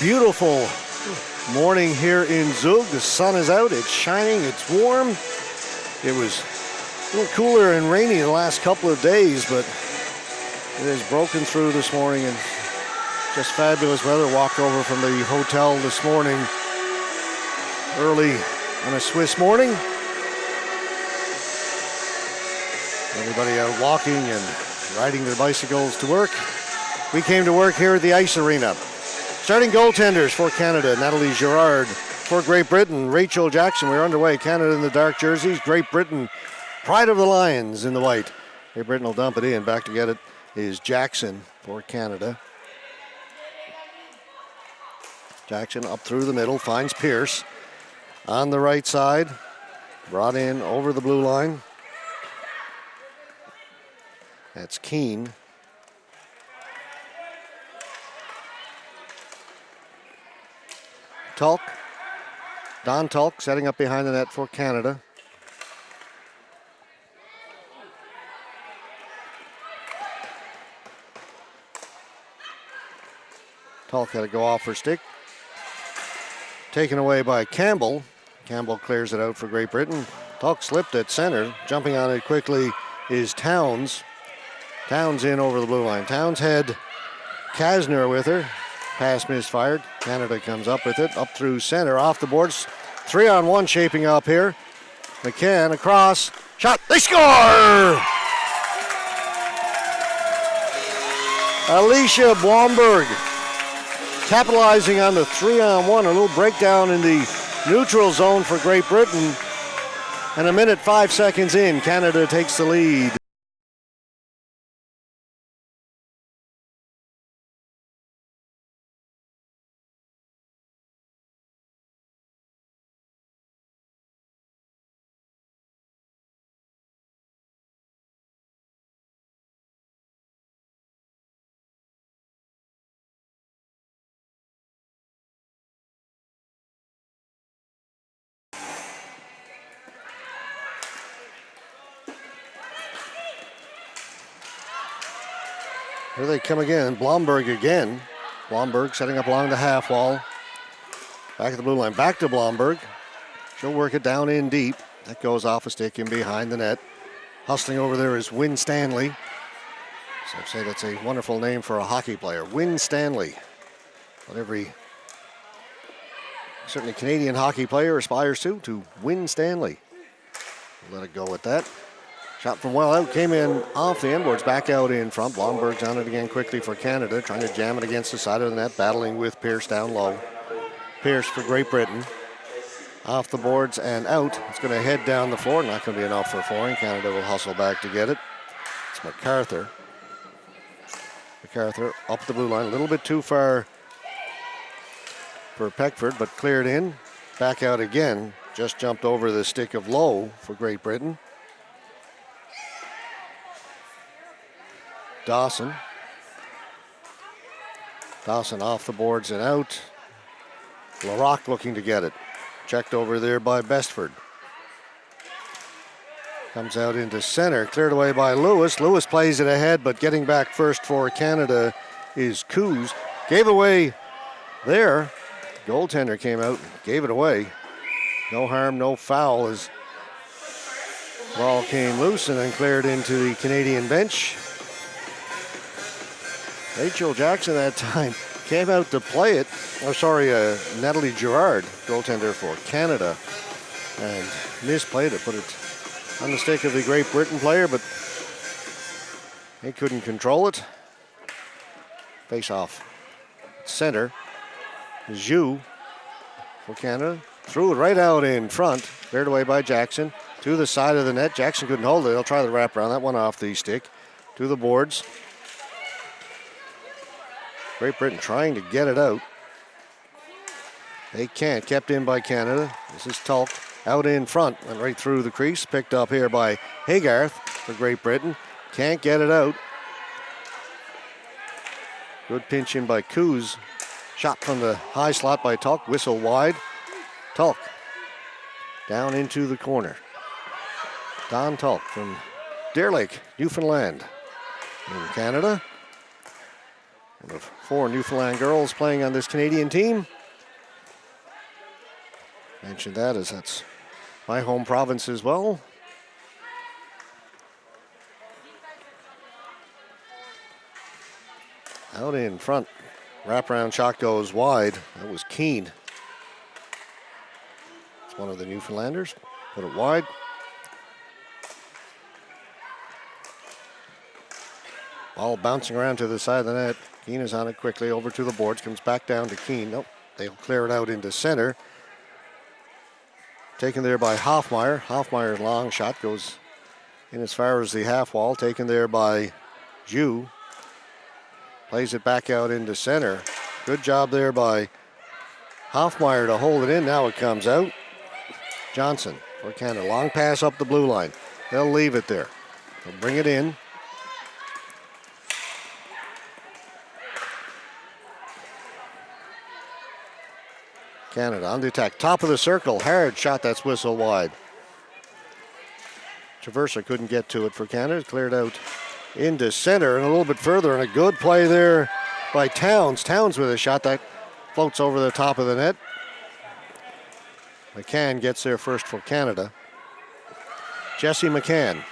beautiful morning here in Zug. The sun is out, it's shining, it's warm. It was a little cooler and rainy the last couple of days, but it has broken through this morning and just fabulous weather. Walked over from the hotel this morning early on a Swiss morning. Everybody out walking and riding their bicycles to work. We came to work here at the ice arena. Starting goaltenders for Canada, Natalie Girard. For Great Britain, Rachel Jackson. We're underway. Canada in the dark jerseys. Great Britain, pride of the Lions in the white. Great Britain will dump it in. Back to get it is Jackson for Canada. Jackson up through the middle, finds Pierce on the right side. Brought in over the blue line. That's Keane. Tulk. Don Tulk setting up behind the net for Canada. Tulk had to go off her stick. Taken away by Campbell. Campbell clears it out for Great Britain. Tulk slipped at center. Jumping on it quickly is Towns. Towns in over the blue line. Towns had Kasner with her. Pass misfired. Canada comes up with it. Up through center. Off the boards. 3-on-1 shaping up here. McCann across. Shot. They score! Alicia Blomberg capitalizing on the 3-on-1. A little breakdown in the neutral zone for Great Britain. And a minute, 5 seconds in, Canada takes the lead. Here they come again. Blomberg again. Blomberg setting up along the half wall. Back at the blue line. Back to Blomberg. She'll work it down in deep. That goes off a stick in behind the net. Hustling over there is Wynn Stanley. So I'd say that's a wonderful name for a hockey player. Wynn Stanley. What every certainly Canadian hockey player aspires to Wynn Stanley. We'll let it go with that. Shot from well out, came in off the inboards, back out in front. Blomberg's on it again quickly for Canada, trying to jam it against the side of the net, battling with Pierce down low. Pierce for Great Britain. Off the boards and out. It's going to head down the floor. Not going to be enough for four, and Canada will hustle back to get it. It's MacArthur. MacArthur up the blue line, a little bit too far for Peckford, but cleared in. Back out again. Just jumped over the stick of Lowe for Great Britain. Dawson. Dawson off the boards and out. Larocque looking to get it. Checked over there by Bestford. Comes out into center. Cleared away by Lewis. Lewis plays it ahead, but getting back first for Canada is Coos. Gave away there. Goaltender came out, gave it away. No harm, no foul as ball came loose and then cleared into the Canadian bench. Rachel Jackson that time came out to play it. Natalie Girard, goaltender for Canada, and misplayed it. Put it on the stick of the Great Britain player, but he couldn't control it. Face off. Center. Zhu for Canada. Threw it right out in front. Cleared away by Jackson. To the side of the net. Jackson couldn't hold it. They'll try the wraparound. That one off the stick. To the boards. Great Britain trying to get it out. They can't. Kept in by Canada. This is Tulk out in front and right through the crease. Picked up here by Haygarth for Great Britain. Can't get it out. Good pinch in by Coos. Shot from the high slot by Tulk. Whistle wide. Tulk down into the corner. Don Tulk from Deer Lake, Newfoundland in Canada. One of 4 Newfoundland girls playing on this Canadian team. Mentioned that as that's my home province as well. Out in front. Wraparound shot goes wide. That was Keene. It's one of the Newfoundlanders. Put it wide. Ball bouncing around to the side of the net. Keene is on it quickly over to the boards. Comes back down to Keene. Nope. They'll clear it out into center. Taken there by Hoffmeyer. Hoffmeyer's long shot goes in as far as the half wall. Taken there by Jew. Plays it back out into center. Good job there by Hoffmeyer to hold it in. Now it comes out. Johnson for Canada. Long pass up the blue line. They'll leave it there. They'll bring it in. Canada on the attack. Top of the circle. Hard shot that's whistled wide. Traversa couldn't get to it for Canada. Cleared out into center and a little bit further, and a good play there by Towns. Towns with a shot that floats over the top of the net. McCann gets there first for Canada. Jesse McCann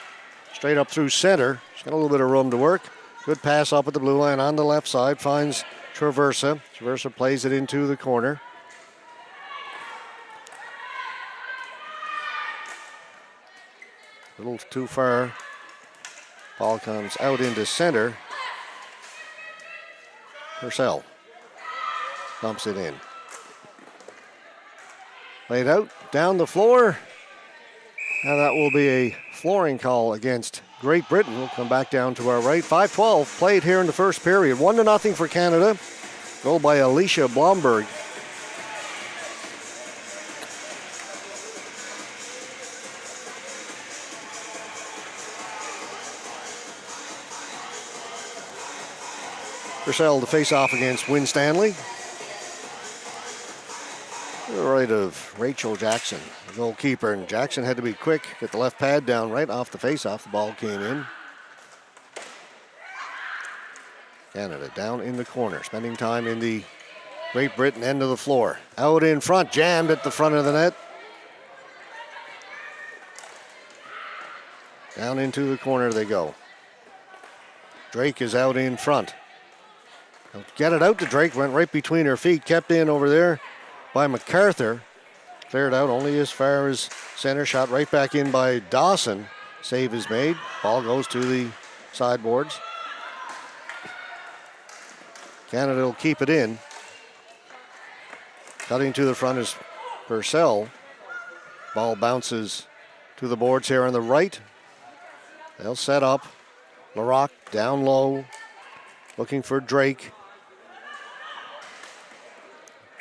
straight up through center. She's got a little bit of room to work. Good pass up at the blue line on the left side. Finds Traversa. Traversa plays it into the corner. A little too far. Ball comes out into center. Purcell dumps it in. Laid out, down the floor. Now that will be a flooring call against Great Britain. We'll come back down to our right. 5:12 played here in the first period. 1-0 for Canada. Goal by Alicia Blomberg. Purcell to face off against Wynne Stanley. To the right of Rachel Jackson, the goalkeeper. And Jackson had to be quick, get the left pad down right off the face-off. The ball came in. Canada down in the corner, spending time in the Great Britain end of the floor. Out in front, jammed at the front of the net. Down into the corner they go. Drake is out in front. They'll get it out to Drake, went right between her feet, kept in over there by MacArthur. Cleared out only as far as center, shot right back in by Dawson. Save is made. Ball goes to the sideboards. Canada will keep it in. Cutting to the front is Purcell. Ball bounces to the boards here on the right. They'll set up. Larocque down low, looking for Drake.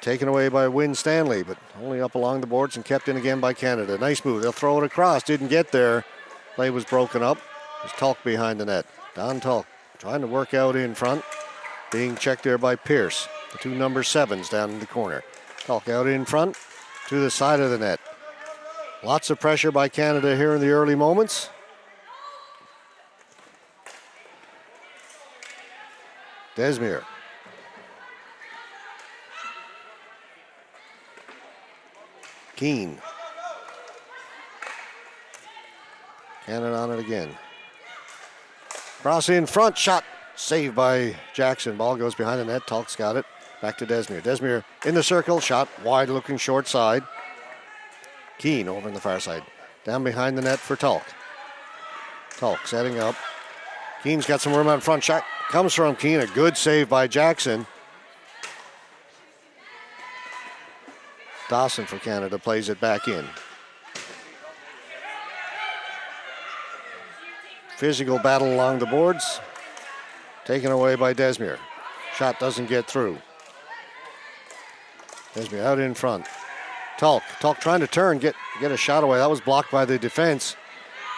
Taken away by Wynne Stanley, but only up along the boards and kept in again by Canada. Nice move. They'll throw it across. Didn't get there. Play was broken up. There's Tulk behind the net. Don Tulk trying to work out in front. Being checked there by Pierce. The 2 number 7s down in the corner. Tulk out in front to the side of the net. Lots of pressure by Canada here in the early moments. Desmere. Keene. Cannon on it again. Cross in front, shot. Saved by Jackson. Ball goes behind the net. Tulk's got it. Back to Desmere. Desmere in the circle. Shot wide looking short side. Keene over on the far side. Down behind the net for Tulk. Tulk setting up. Keene's got some room out front. Shot comes from Keene. A good save by Jackson. Dawson for Canada plays it back in. Physical battle along the boards. Taken away by Desmere. Shot doesn't get through. Desmere out in front. Tulk trying to turn, get a shot away. That was blocked by the defense.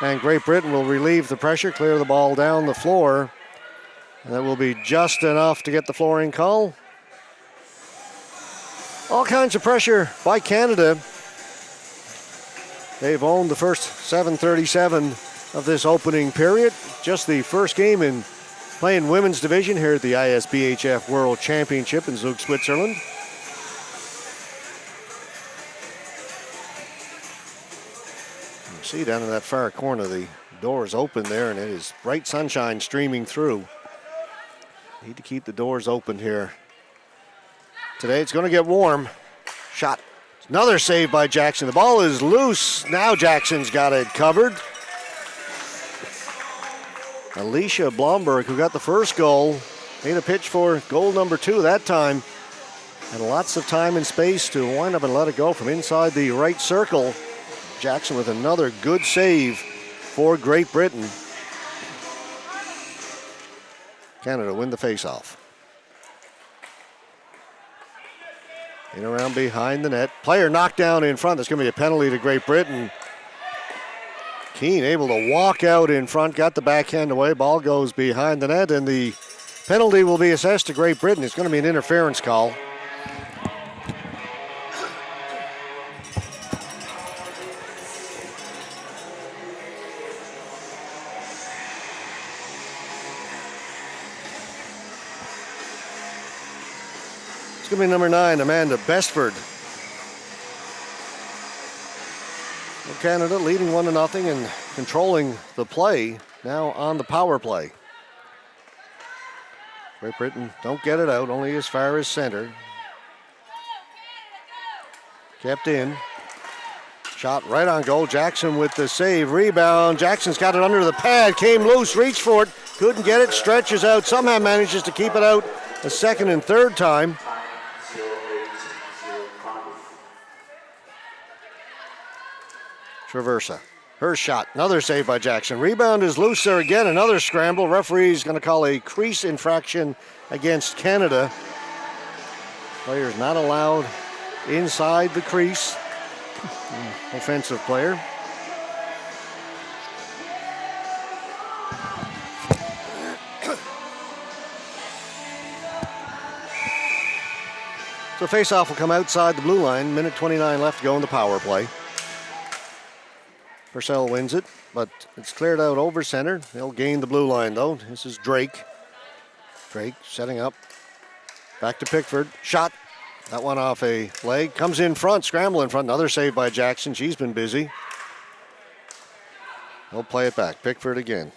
And Great Britain will relieve the pressure, clear the ball down the floor. And that will be just enough to get the flooring call. All kinds of pressure by Canada. They've owned the first 7:37 of this opening period. Just the first game in Playing women's division here at the ISBHF World Championship in Zug, Switzerland. You see down in that far corner, the doors open there, and it is bright sunshine streaming through. Need to keep the doors open here. Today it's going to get warm. Shot. Another save by Jackson. The ball is loose. Now Jackson's got it covered. Alicia Blomberg, who got the first goal, made a pitch for goal number 2 that time. And lots of time and space to wind up and let it go from inside the right circle. Jackson with another good save for Great Britain. Canada win the faceoff. In around behind the net. Player knocked down in front. There's going to be a penalty to Great Britain. Keane able to walk out in front, got the backhand away. Ball goes behind the net, and the penalty will be assessed to Great Britain. It's going to be an interference call. It's going to be number 9, Amanda Bestford. Canada leading 1-0 and controlling the play now on the power play. Great Britain don't get it out, only as far as center. Kept in. Shot right on goal. Jackson with the save. Rebound. Jackson's got it under the pad. Came loose, reached for it. Couldn't get it. Stretches out. Somehow manages to keep it out a second and third time. Traversa. Her shot. Another save by Jackson. Rebound is loose there again. Another scramble. Referee's going to call a crease infraction against Canada. Players not allowed inside the crease. Offensive player. So face-off will come outside the blue line. Minute 29 left to go in the power play. Purcell wins it, but it's cleared out over center. They'll gain the blue line, though. This is Drake. Drake setting up. Back to Pickford. Shot. That one off a leg. Comes in front. Scramble in front. Another save by Jackson. She's been busy. They'll play it back. Pickford again.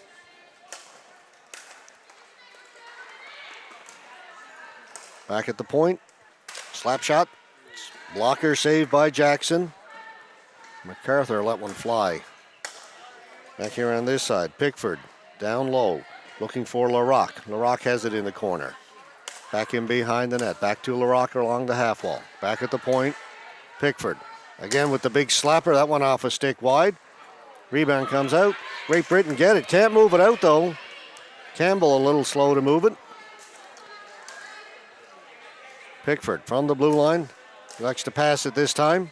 Back at the point. Slap shot. Blocker save by Jackson. MacArthur let one fly. Back here on this side, Pickford down low, looking for Larocque. Larocque has it in the corner. Back in behind the net, back to Larocque along the half wall. Back at the point, Pickford. Again with the big slapper, that one off a stick wide. Rebound comes out. Great Britain get it. Can't move it out though. Campbell a little slow to move it. Pickford from the blue line. Likes to pass it this time.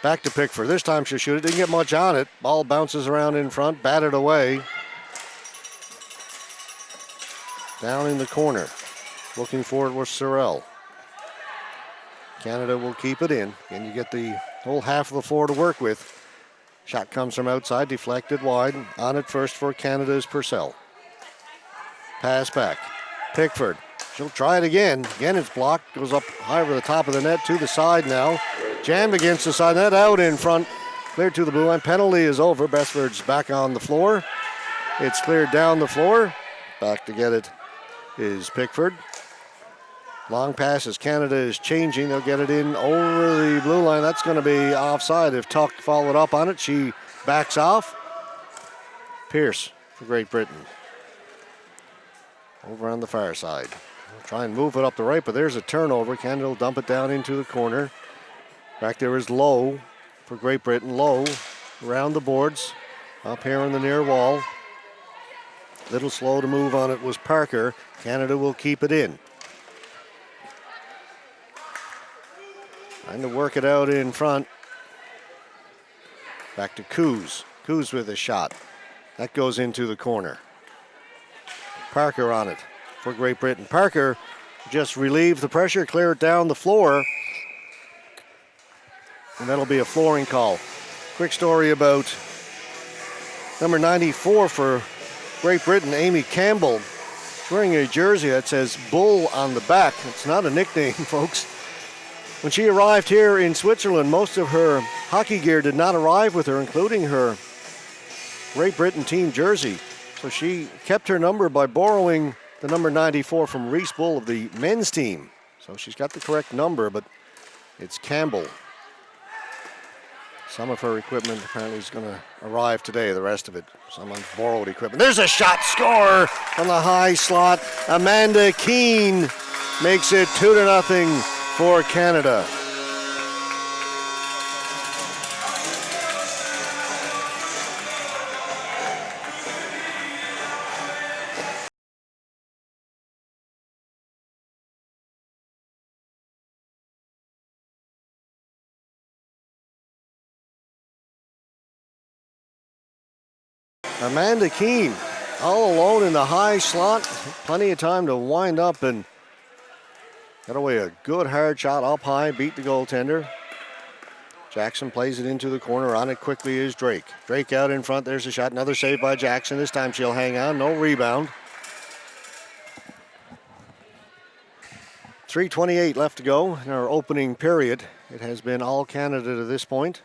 Back to Pickford. This time she'll shoot it. Didn't get much on it. Ball bounces around in front. Batted away. Down in the corner. Looking for it was Sorrell. Canada will keep it in. And you get the whole half of the floor to work with. Shot comes from outside. Deflected wide. On it first for Canada is Purcell. Pass back. Pickford. She'll try it again. Again it's blocked. Goes up high over the top of the net to the side now. Jammed against the side net, out in front, cleared to the blue line. Penalty is over. Bestford's back on the floor. It's cleared down the floor. Back to get it is Pickford. Long pass as Canada is changing. They'll get it in over the blue line. That's going to be offside if Tuck followed up on it. She backs off. Pierce for Great Britain. Over on the far side. We'll try and move it up the right, but there's a turnover. Canada will dump it down into the corner. Back there is Lowe for Great Britain. Lowe around the boards, up here on the near wall. Little slow to move on it was Parker. Canada will keep it in. Trying to work it out in front. Back to Coos. Coos with a shot. That goes into the corner. Parker on it for Great Britain. Parker just relieved the pressure, clear it down the floor. And that'll be a flooring call. Quick story about number 94 for Great Britain, Amy Campbell, wearing a jersey that says Bull on the back. It's not a nickname, folks. When she arrived here in Switzerland, most of her hockey gear did not arrive with her, including her Great Britain team jersey. So she kept her number by borrowing the number 94 from Reese Bull of the men's team. So she's got the correct number, but it's Campbell. Some of her equipment apparently is going to arrive today, the rest of it, some borrowed equipment. There's a shot, score from the high slot. Amanda Keene makes it 2-0 for Canada. Amanda Keene all alone in the high slot. Plenty of time to wind up and get away a good hard shot up high, beat the goaltender. Jackson plays it into the corner. On it quickly is Drake. Drake out in front. There's a shot. Another save by Jackson. This time she'll hang on. No rebound. 3:28 left to go in our opening period. It has been all Canada to this point.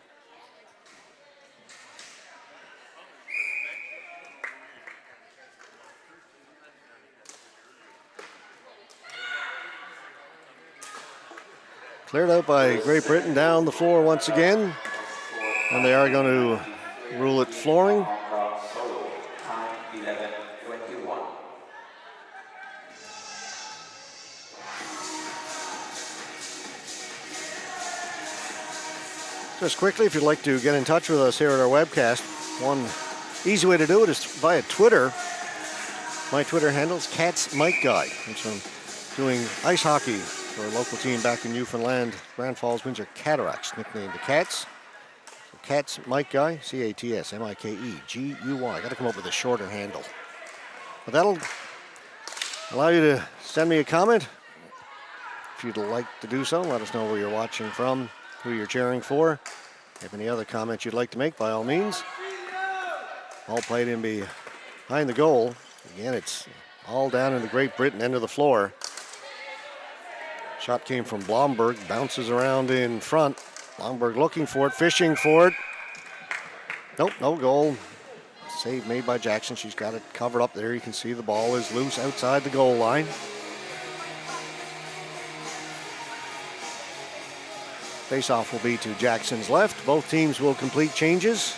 Cleared out by Great Britain, down the floor once again. And they are going to rule it flooring. Just quickly, if you'd like to get in touch with us here at our webcast, one easy way to do it is via Twitter. My Twitter handle is Cats Mike Guy, which I'm doing ice hockey for a local team back in Newfoundland, Grand Falls Windsor Cataracts, nicknamed the Cats. So Cats Mike Guy, Cats Mikeguy. Got to come up with a shorter handle. But that'll allow you to send me a comment. If you'd like to do so, let us know where you're watching from, who you're cheering for. If any other comments you'd like to make, by all means. All played in behind the goal. Again, it's all down in the Great Britain end of the floor. Shot came from Blomberg, bounces around in front. Blomberg looking for it, fishing for it. Nope, no goal. Save made by Jackson. She's got it covered up there. You can see the ball is loose outside the goal line. Face-off will be to Jackson's left. Both teams will complete changes.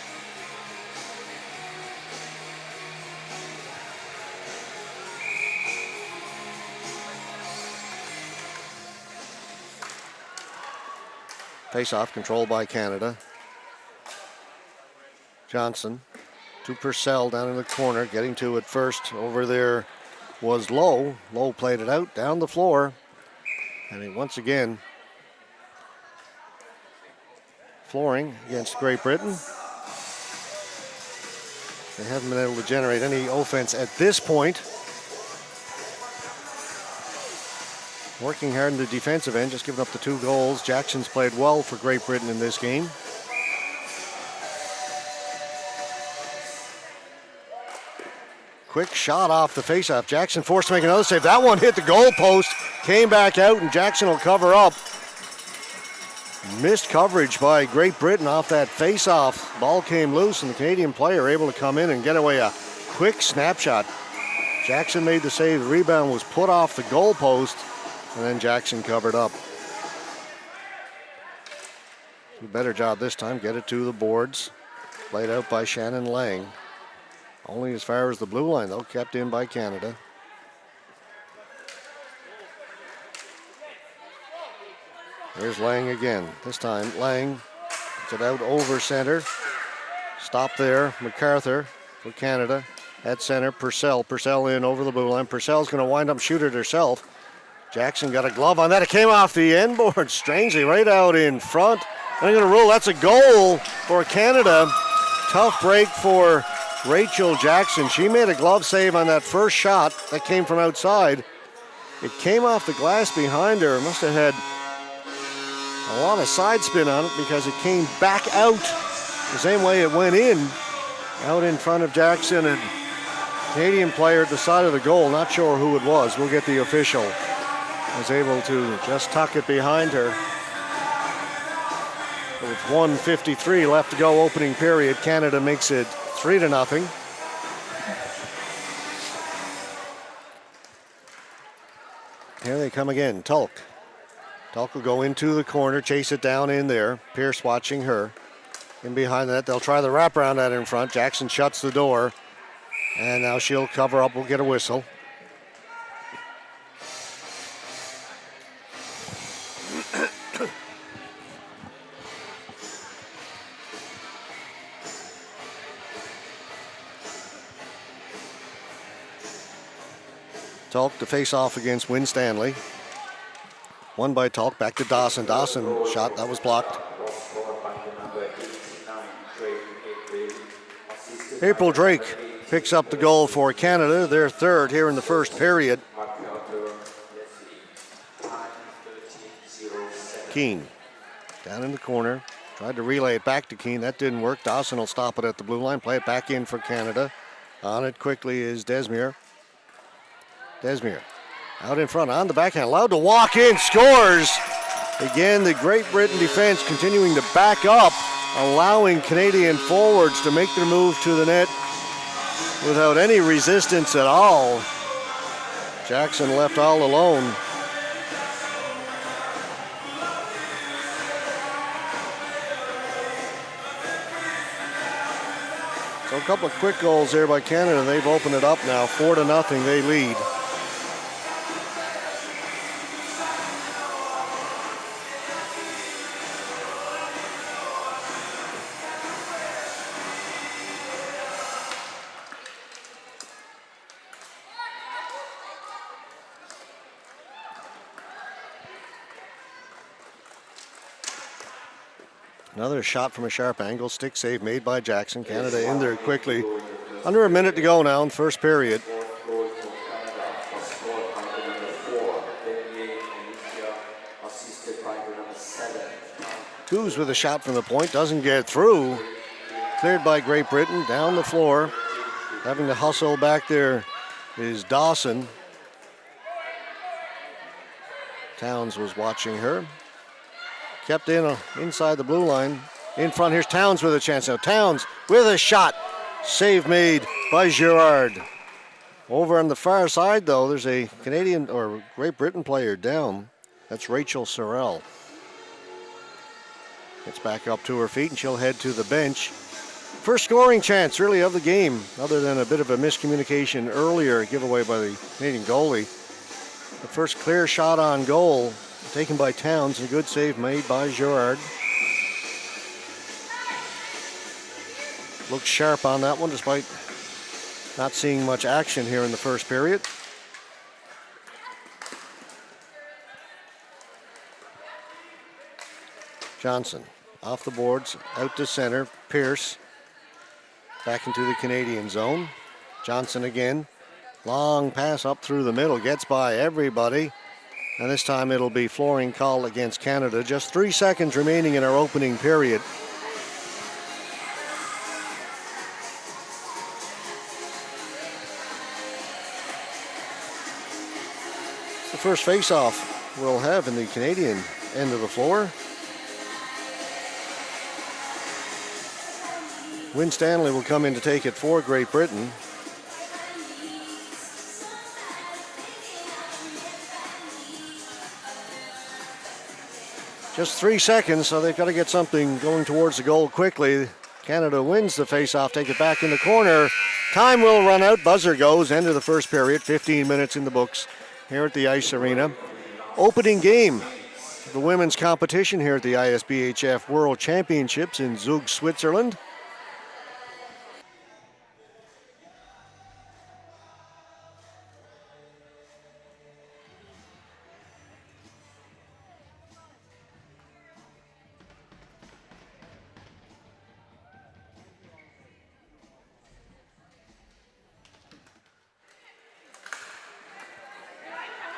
Face-off controlled by Canada. Johnson to Purcell down in the corner, getting to it first. Over there was Lowe. Lowe played it out down the floor. And once again, flooring against Great Britain. They haven't been able to generate any offense at this point. Working hard in the defensive end, just giving up the 2 goals. Jackson's played well for Great Britain in this game. Quick shot off the faceoff. Jackson forced to make another save. That one hit the goal post, came back out, and Jackson will cover up. Missed coverage by Great Britain off that faceoff. Ball came loose, and the Canadian player able to come in and get away a quick snapshot. Jackson made the save. The rebound was put off the goal post. And then Jackson covered up. Do a better job this time. Get it to the boards. Played out by Shannon Lang. Only as far as the blue line, though. Kept in by Canada. Here's Lang again. This time, Lang gets it out over center. Stop there. MacArthur for Canada. At center, Purcell. Purcell in over the blue line. Purcell's going to wind up shoot it herself. Jackson got a glove on that. It came off the end board, strangely, right out in front. And I'm going to rule that's a goal for Canada. Tough break for Rachel Jackson. She made a glove save on that first shot that came from outside. It came off the glass behind her. Must have had a lot of side spin on it because it came back out the same way it went in, out in front of Jackson. And Canadian player at the side of the goal, not sure who it was. We'll get the official. Was able to just tuck it behind her. With 1:53 left to go, opening period, Canada makes it 3-0. Here they come again, Tulk. Tulk will go into the corner, chase it down in there. Pierce watching her. In behind that, they'll try the wraparound out in front. Jackson shuts the door. And now she'll cover up, we'll get a whistle. Tulk to face off against Wynn Stanley. Won by Tulk, back to Dawson. Dawson shot, that was blocked. April Drake picks up the goal for Canada, their third here in the first period. Keane down in the corner, tried to relay it back to Keane, that didn't work. Dawson will stop it at the blue line, play it back in for Canada. On it quickly is Desmere. Desmere out in front, on the backhand, allowed to walk in, scores! Again, the Great Britain defense continuing to back up, allowing Canadian forwards to make their move to the net without any resistance at all. Jackson left all alone. So a couple of quick goals there by Canada. They've opened it up now, 4-0, they lead. Another shot from a sharp angle, stick save made by Jackson. Canada in there quickly. Under a minute to go now in the first period. Coos with a shot from the point, doesn't get through. Cleared by Great Britain, down the floor. Having to hustle back there is Dawson. Towns was watching her. Kept in inside the blue line. In front, here's Towns with a chance now. Towns with a shot. Save made by Girard. Over on the far side, though, there's a Canadian or Great Britain player down. That's Rachel Sorrell. Gets back up to her feet, and she'll head to the bench. First scoring chance, really, of the game, other than a bit of a miscommunication earlier, giveaway by the Canadian goalie. The first clear shot on goal taken by Towns, and a good save made by Girard. Looked sharp on that one, despite not seeing much action here in the first period. Johnson off the boards, out to center. Pierce back into the Canadian zone. Johnson again. Long pass up through the middle, gets by everybody. And this time it'll be flooring call against Canada. Just 3 seconds remaining in our opening period. It's the first face-off we'll have in the Canadian end of the floor. Wynn Stanley will come in to take it for Great Britain. Just 3 seconds, so they've got to get something going towards the goal quickly. Canada wins the face-off, take it back in the corner. Time will run out, buzzer goes, end of the first period, 15 minutes in the books here at the Ice Arena. Opening game of the women's competition here at the ISBHF World Championships in Zug, Switzerland.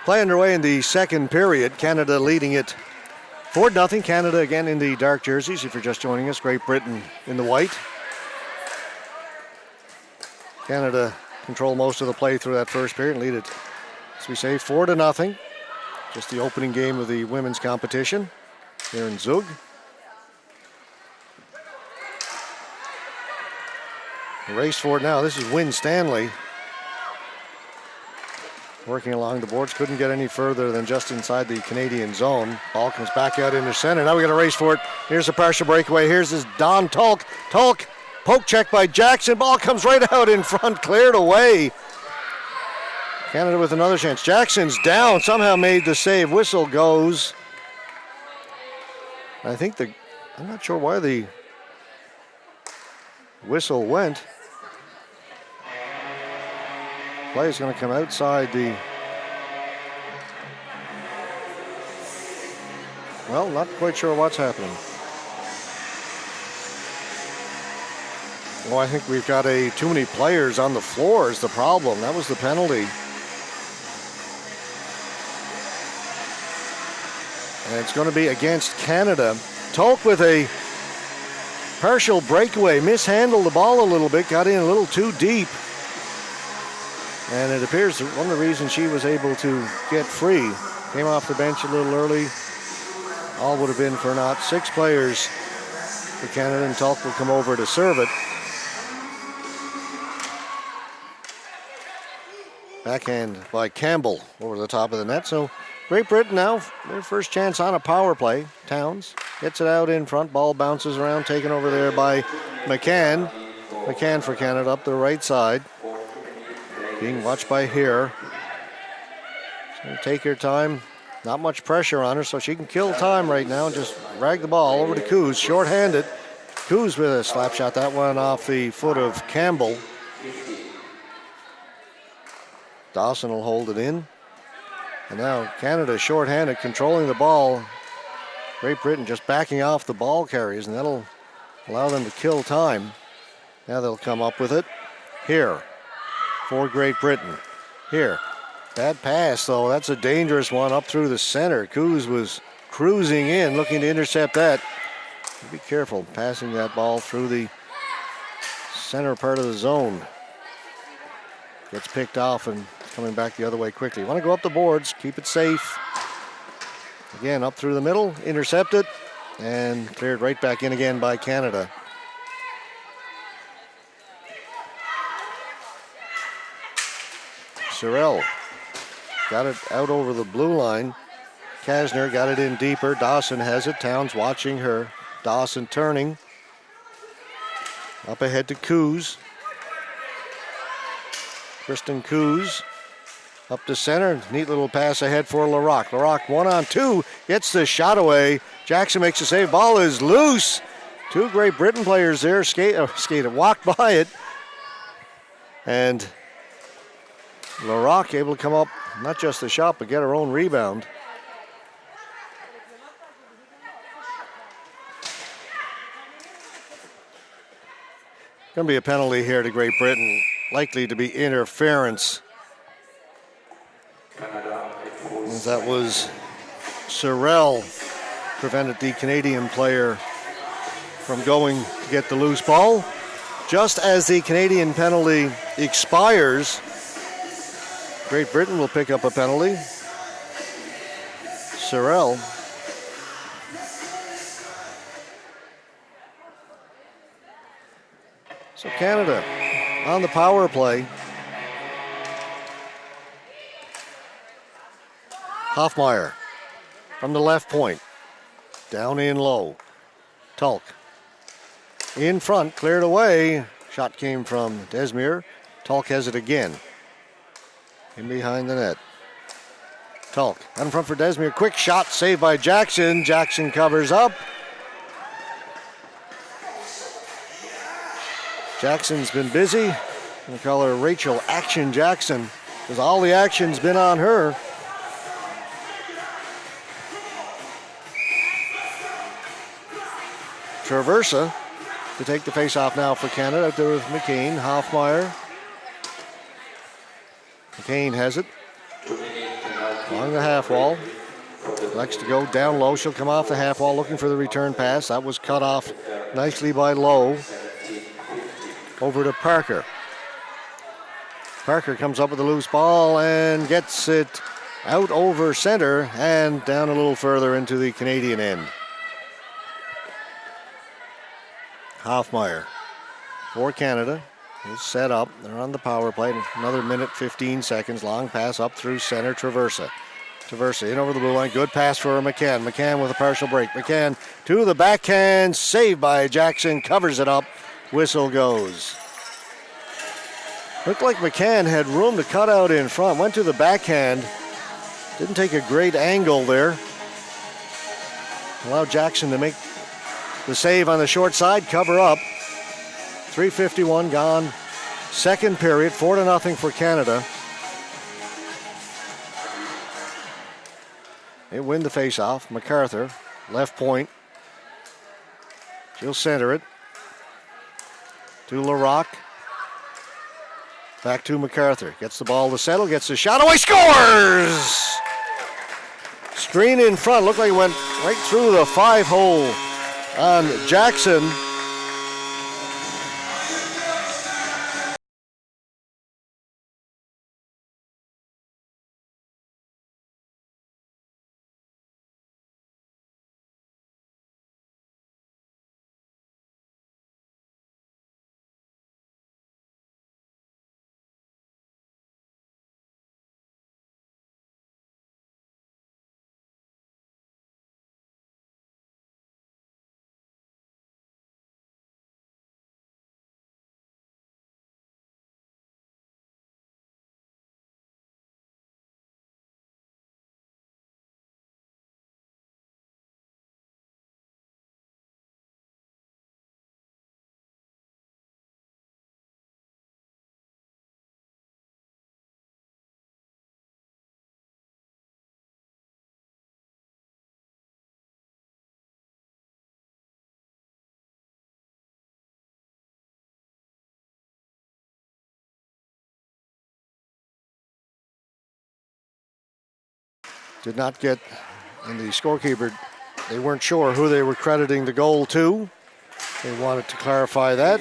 Play underway in the second period. Canada leading it 4-0. Canada again in the dark jerseys. If you're just joining us, Great Britain in the white. Canada control most of the play through that first period and lead it, as we say, 4-0. Just the opening game of the women's competition here in Zug. The race for it now. This is Wynn Stanley. Working along the boards, couldn't get any further than just inside the Canadian zone. Ball comes back out into center. Now we got a race for it. Here's a partial breakaway. Here's this Don Tulk. Tulk, poke check by Jackson. Ball comes right out in front, cleared away. Canada with another chance. Jackson's down, somehow made the save. Whistle goes. I'm not sure why the whistle went. Play is going to come outside the... Well, not quite sure what's happening. Oh, I think we've got too many players on the floor is the problem. That was the penalty. And it's going to be against Canada. Tolk with a partial breakaway, mishandled the ball a little bit, got in a little too deep. And it appears that one of the reasons she was able to get free, came off the bench a little early. All would have been for naught. 6 players for Canada, and Tulk will come over to serve it. Backhand by Campbell over the top of the net. So Great Britain now, their first chance on a power play. Towns gets it out in front. Ball bounces around, taken over there by McCann. McCann for Canada up the right side. Being watched by Hare. She's going to take her time. Not much pressure on her, so she can kill time right now and just rag the ball over to Coos. Short-handed. Coos with a slap shot. That one off the foot of Campbell. Dawson will hold it in. And now Canada short-handed, controlling the ball. Great Britain just backing off the ball carriers, and that'll allow them to kill time. Now they'll come up with it. Here for Great Britain. Here. Bad pass, though. That's a dangerous one up through the center. Coos was cruising in, looking to intercept that. Be careful passing that ball through the center part of the zone. Gets picked off and coming back the other way quickly. Want to go up the boards, keep it safe. Again, up through the middle, intercept it, and cleared right back in again by Canada. Sorrell got it out over the blue line. Kasner got it in deeper. Dawson has it. Towns watching her. Dawson turning. Up ahead to Coos. Kristen Coos up to center. Neat little pass ahead for Larocque. Larocque 1-on-2. Gets the shot away. Jackson makes a save. Ball is loose. 2 Great Britain players there walked by it. And Larocque able to come up, not just the shot, but get her own rebound. Going to be a penalty here to Great Britain. Likely to be interference. As that was Sorrell prevented the Canadian player from going to get the loose ball. Just as the Canadian penalty expires, Great Britain will pick up a penalty. Sorrell. So Canada on the power play. Hoffmeyer from the left point. Down in low. Tulk. In front, cleared away. Shot came from Desmere. Tulk has it again. In behind the net. Tulk out in front for Desmere. Quick shot saved by Jackson. Jackson covers up. Jackson's been busy. I'm going to call her Rachel Action Jackson because all the action's been on her. Traversa to take the face-off now for Canada. Out there with McCain. Hoffmeyer. McCain has it. Along the half wall. Likes to go down low. She'll come off the half wall looking for the return pass. That was cut off nicely by Lowe. Over to Parker. Parker comes up with a loose ball and gets it out over center and down a little further into the Canadian end. Hoffmeyer for Canada is set up. They're on the power play. Another minute, 15 seconds. Long pass up through center. Traversa in over the blue line. Good pass for McCann. McCann with a partial break. McCann to the backhand. Saved by Jackson. Covers it up. Whistle goes. Looked like McCann had room to cut out in front. Went to the backhand. Didn't take a great angle there. Allowed Jackson to make the save on the short side. Cover up. 3:51 gone. Second period. 4-0 for Canada. They win the face-off. MacArthur, left point. She'll center it to LaRock. Back to MacArthur. Gets the ball to settle. Gets the shot away. Scores! Screen in front. Looked like it went right through the 5-hole on Jackson. Did not get, and the scorekeeper, they weren't sure who they were crediting the goal to. They wanted to clarify that.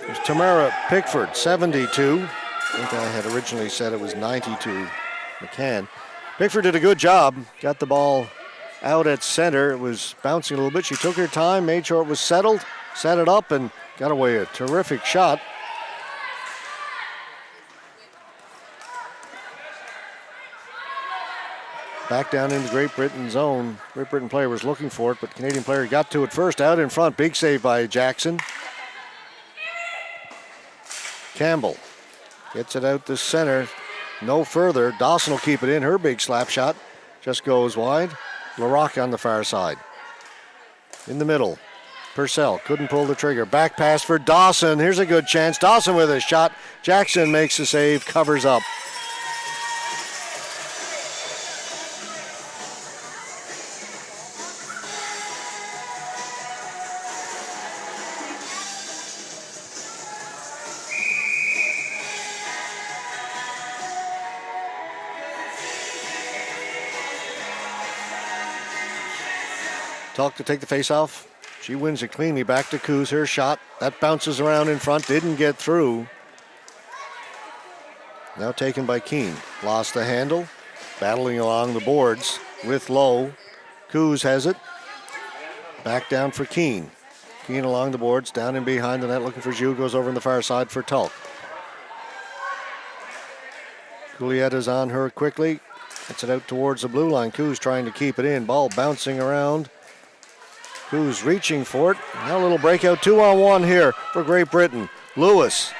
There's Tamara Pickford, 72. I think I had originally said it was 92. McCann. Pickford did a good job. Got the ball out at center. It was bouncing a little bit. She took her time, made sure it was settled, set it up, and got away a terrific shot. Back down into Great Britain zone. Great Britain player was looking for it, but Canadian player got to it first. Out in front, big save by Jackson. Campbell gets it out to center. No further. Dawson will keep it in. Her big slap shot just goes wide. LaRock on the far side. In the middle, Purcell couldn't pull the trigger. Back pass for Dawson. Here's a good chance. Dawson with a shot. Jackson makes the save, covers up. Talk to take the face off. She wins it cleanly. Back to Coos. Her shot. That bounces around in front. Didn't get through. Now taken by Keane. Lost the handle. Battling along the boards with Lowe. Coos has it. Back down for Keane. Keane along the boards. Down in behind the net looking for Jou. Goes over on the far side for Tulk. Coulieta's on her quickly. Gets it out towards the blue line. Coos trying to keep it in. Ball bouncing around. Who's reaching for it. Now a little breakout 2-on-1 here for Great Britain. Lewis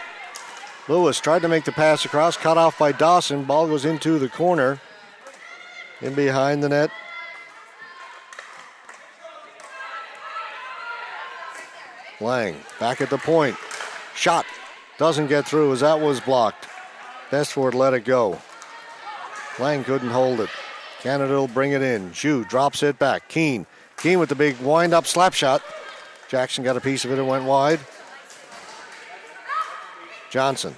tried to make the pass across, cut off by Dawson. Ball goes into the corner. In behind the net. Lang back at the point. Shot doesn't get through as that was blocked. Bestford let it go. Lang couldn't hold it. Canada will bring it in. Jou drops it back. Keane with the big wind-up slap shot. Jackson got a piece of it and went wide. Johnson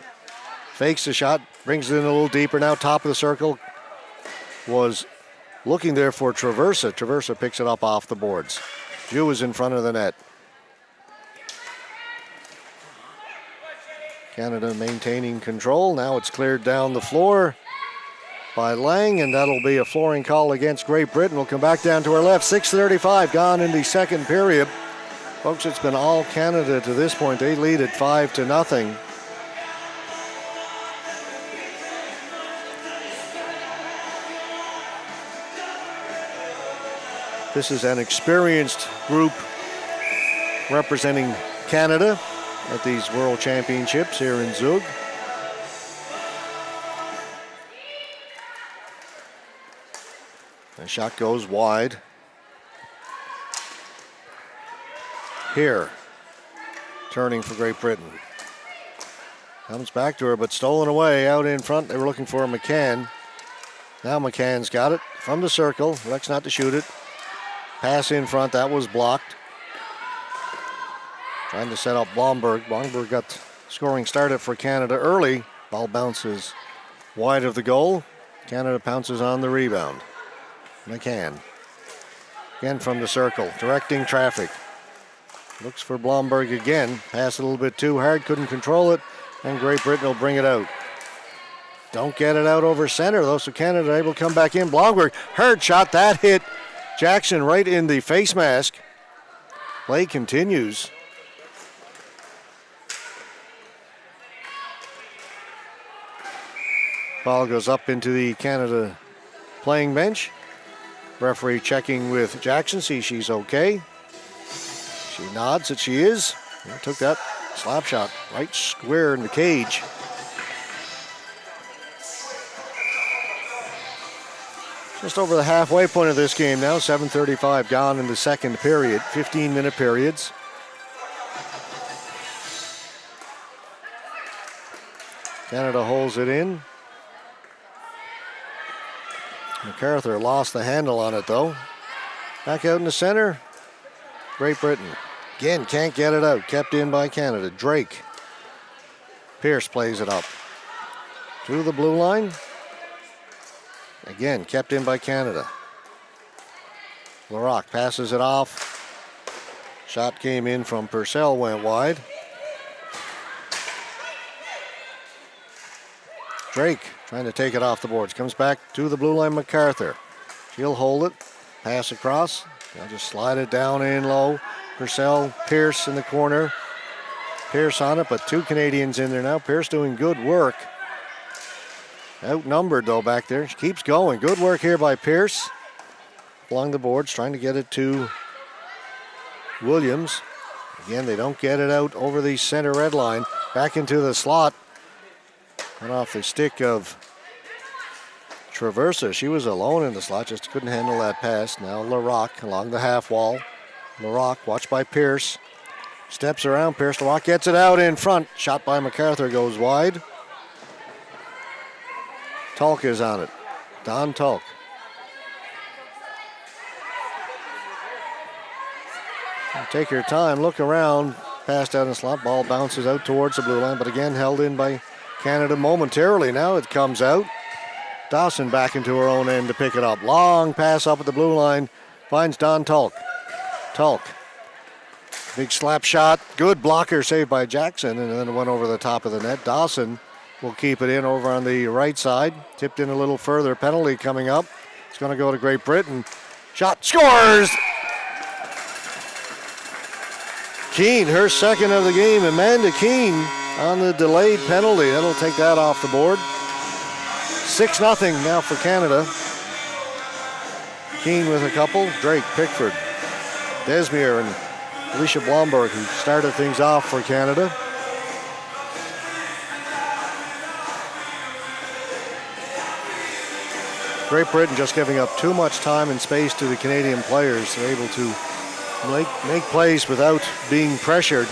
fakes the shot, brings it in a little deeper. Now top of the circle. Was looking there for Traversa. Traversa picks it up off the boards. Jou is in front of the net. Canada maintaining control. Now it's cleared down the floor by Lang, and that'll be a flooring call against Great Britain. We'll come back down to our left. 6:35 gone in the second period. Folks, it's been all Canada to this point. They lead at 5-0. This is an experienced group representing Canada at these World Championships here in Zug. The shot goes wide. Here, turning for Great Britain. Comes back to her, but stolen away out in front. They were looking for McCann. Now McCann's got it from the circle. Elects not to shoot it. Pass in front, that was blocked. Trying to set up Blomberg. Blomberg got scoring started for Canada early. Ball bounces wide of the goal. Canada pounces on the rebound. McCann. Again from the circle, directing traffic. Looks for Blomberg again. Pass a little bit too hard, couldn't control it, and Great Britain will bring it out. Don't get it out over center though, so Canada able to come back in. Blomberg, hard shot, that hit Jackson right in the face mask. Play continues. Ball goes up into the Canada playing bench. Referee checking with Jackson, see she's okay. She nods that she is. And took that slap shot right square in the cage. Just over the halfway point of this game now. 7:35 gone in the second period. 15-minute periods. Canada holds it in. MacArthur lost the handle on it though. Back out in the center. Great Britain. Again, can't get it out. Kept in by Canada. Drake. Pierce plays it up. To the blue line. Again, kept in by Canada. Larocque passes it off. Shot came in from Purcell, went wide. Drake trying to take it off the boards. Comes back to the blue line, MacArthur. She'll hold it. Pass across. They'll just slide it down in low. Purcell, Pierce in the corner. Pierce on it, but two Canadians in there now. Pierce doing good work. Outnumbered though back there. She keeps going. Good work here by Pierce. Along the boards, trying to get it to Williams. Again, they don't get it out over the center red line. Back into the slot. Went off the stick of Traversa. She was alone in the slot, just couldn't handle that pass. Now Larocque along the half wall. Larocque watched by Pierce. Steps around Pierce. Larocque gets it out in front. Shot by MacArthur goes wide. Tulk is on it. Don Tulk. Take your time, look around. Passed out in the slot. Ball bounces out towards the blue line, but again held in by Canada momentarily. Now it comes out. Dawson back into her own end to pick it up. Long pass up at the blue line. Finds Don Tulk. Tulk. Big slap shot. Good blocker saved by Jackson, and then it went over the top of the net. Dawson will keep it in over on the right side. Tipped in a little further. Penalty coming up. It's going to go to Great Britain. Shot. Scores! Keane, her second of the game. Amanda Keane on the delayed penalty. That'll take that off the board. 6-0 now for Canada. Keane with a couple. Drake, Pickford, Desmere, and Alicia Blomberg, who started things off for Canada. Great Britain just giving up too much time and space to the Canadian players. They're able to make plays without being pressured.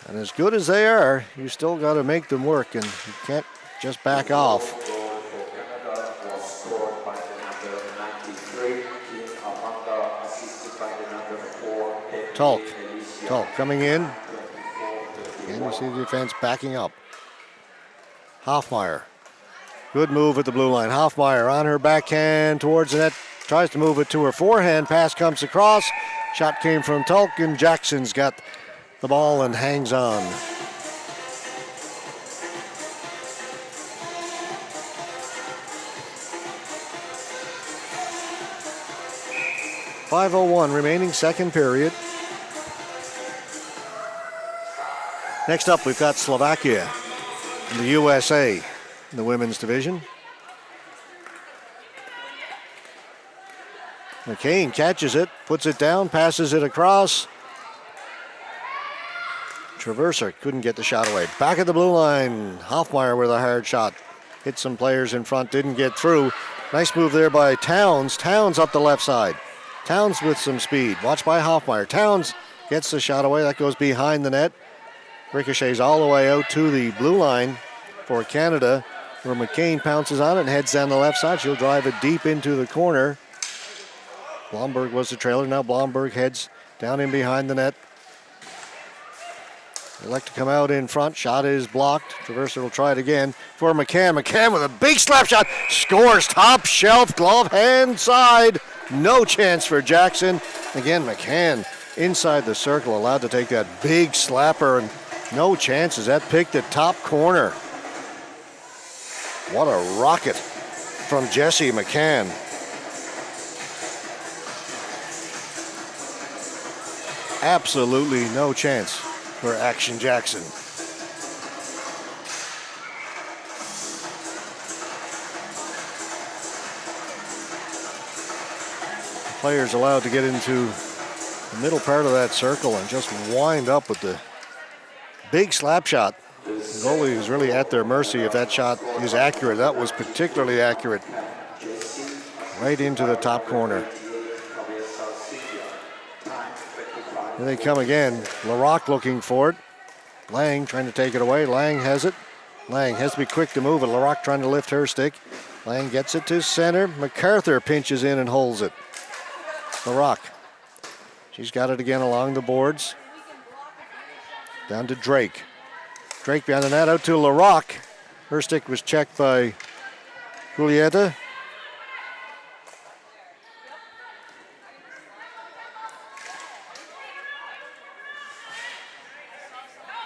And as good as they are, you still got to make them work, and you can't just back off. Tulk coming in. And you see the defense backing up. Hoffmeyer. Good move at the blue line. Hoffmeyer on her backhand towards the net. Tries to move it to her forehand. Pass comes across. Shot came from Tulk, and Jackson's got the ball and hangs on. .5:01 remaining, second period. Next up, we've got Slovakia and the USA in the women's division. McCain catches it, puts it down, passes it across. Traverser couldn't get the shot away. Back at the blue line, Hoffmeyer with a hard shot. Hit some players in front, didn't get through. Nice move there by Towns. Towns up the left side. Towns with some speed. Watched by Hoffmeyer. Towns gets the shot away. That goes behind the net. Ricochets all the way out to the blue line for Canada, where McCain pounces on it and heads down the left side. She'll drive it deep into the corner. Blomberg was the trailer. Now Blomberg heads down in behind the net. They like to come out in front. Shot is blocked. Traverser will try it again for McCann. McCann with a big slap shot. Scores top shelf, glove hand side. No chance for Jackson. Again, McCann inside the circle, allowed to take that big slapper, and no chances. That picked the top corner. What a rocket from Jesse McCann. Absolutely no chance for Action Jackson. The players allowed to get into the middle part of that circle and just wind up with the big slap shot. The goalie is really at their mercy if that shot is accurate. That was particularly accurate. Right into the top corner. Here they come again. Larocque looking for it. Lang trying to take it away. Lang has it. Lang has to be quick to move it. Larocque trying to lift her stick. Lang gets it to center. MacArthur pinches in and holds it. Larocque. She's got it again along the boards. Down to Drake. Drake behind the net, out to Larocque. Her stick was checked by Julieta.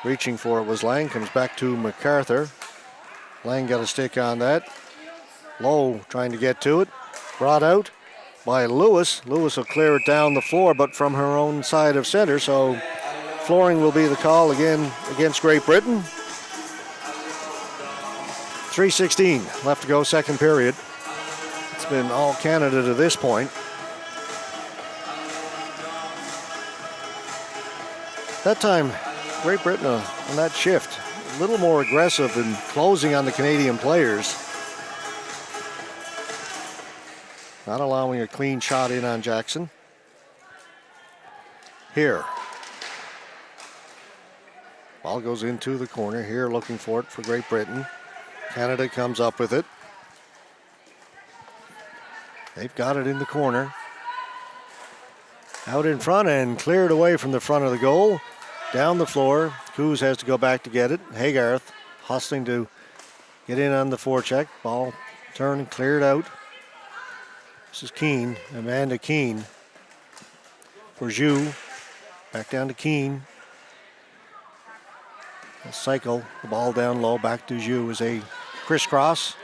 Reaching for it was Lang, comes back to MacArthur. Lang got a stick on that. Lowe trying to get to it. Brought out by Lewis. Lewis will clear it down the floor, but from her own side of center, so flooring will be the call again against Great Britain. 3:16 left to go, second period. It's been all Canada to this point. That time, Great Britain on that shift, a little more aggressive in closing on the Canadian players. Not allowing a clean shot in on Jackson. Here. Ball goes into the corner. Here looking for it for Great Britain. Canada comes up with it. They've got it in the corner. Out in front and cleared away from the front of the goal. Down the floor. Coos has to go back to get it. Haygarth hustling to get in on the forecheck. Ball turned, cleared out. This is Keane, Amanda Keane. For Zhu. Back down to Keane. A cycle, the ball down low, back to Zhu as a crisscross.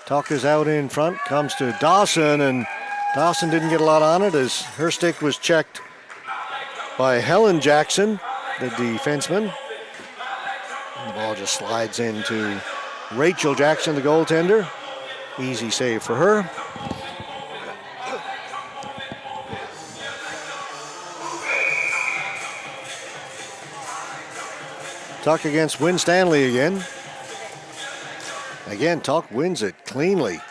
Tuck is out in front, comes to Dawson, and Dawson didn't get a lot on it as her stick was checked by Helen Jackson, the defenseman. And the ball just slides into Rachel Jackson, the goaltender. Easy save for her. Tuck against Wynn Stanley again. Again, Tuck wins it cleanly.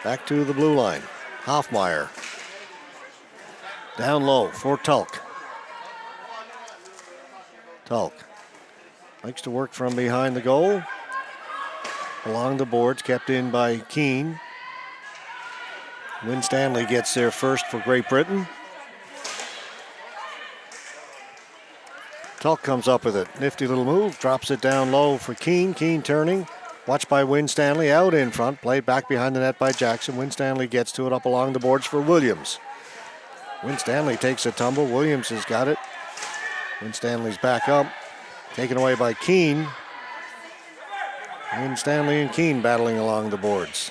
Back to the blue line. Hoffmeyer. Down low for Tulk. Tulk likes to work from behind the goal. Along the boards, kept in by Keane. Wynn Stanley gets there first for Great Britain. Tulk comes up with it. Nifty little move. Drops it down low for Keane. Keane turning. Watched by Wynn Stanley out in front. Played back behind the net by Jackson. Wynn Stanley gets to it up along the boards for Williams. Wynn Stanley takes a tumble. Williams has got it. Winstanley's back up. Taken away by Keene. Winstanley and Keene battling along the boards.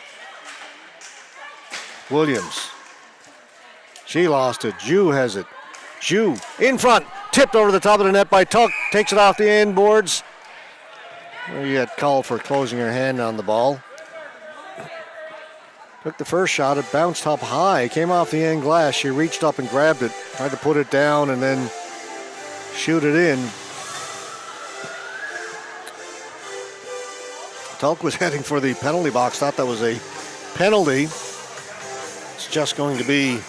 Williams. She lost it. Jew has it. Jew in front. Tipped over the top of the net by Tuck. Takes it off the end boards. He got called for closing her hand on the ball. Took the first shot. It bounced up high. Came off the end glass. She reached up and grabbed it. Tried to put it down and then shoot it in. Tuck was heading for the penalty box. Thought that was a penalty. It's just going to be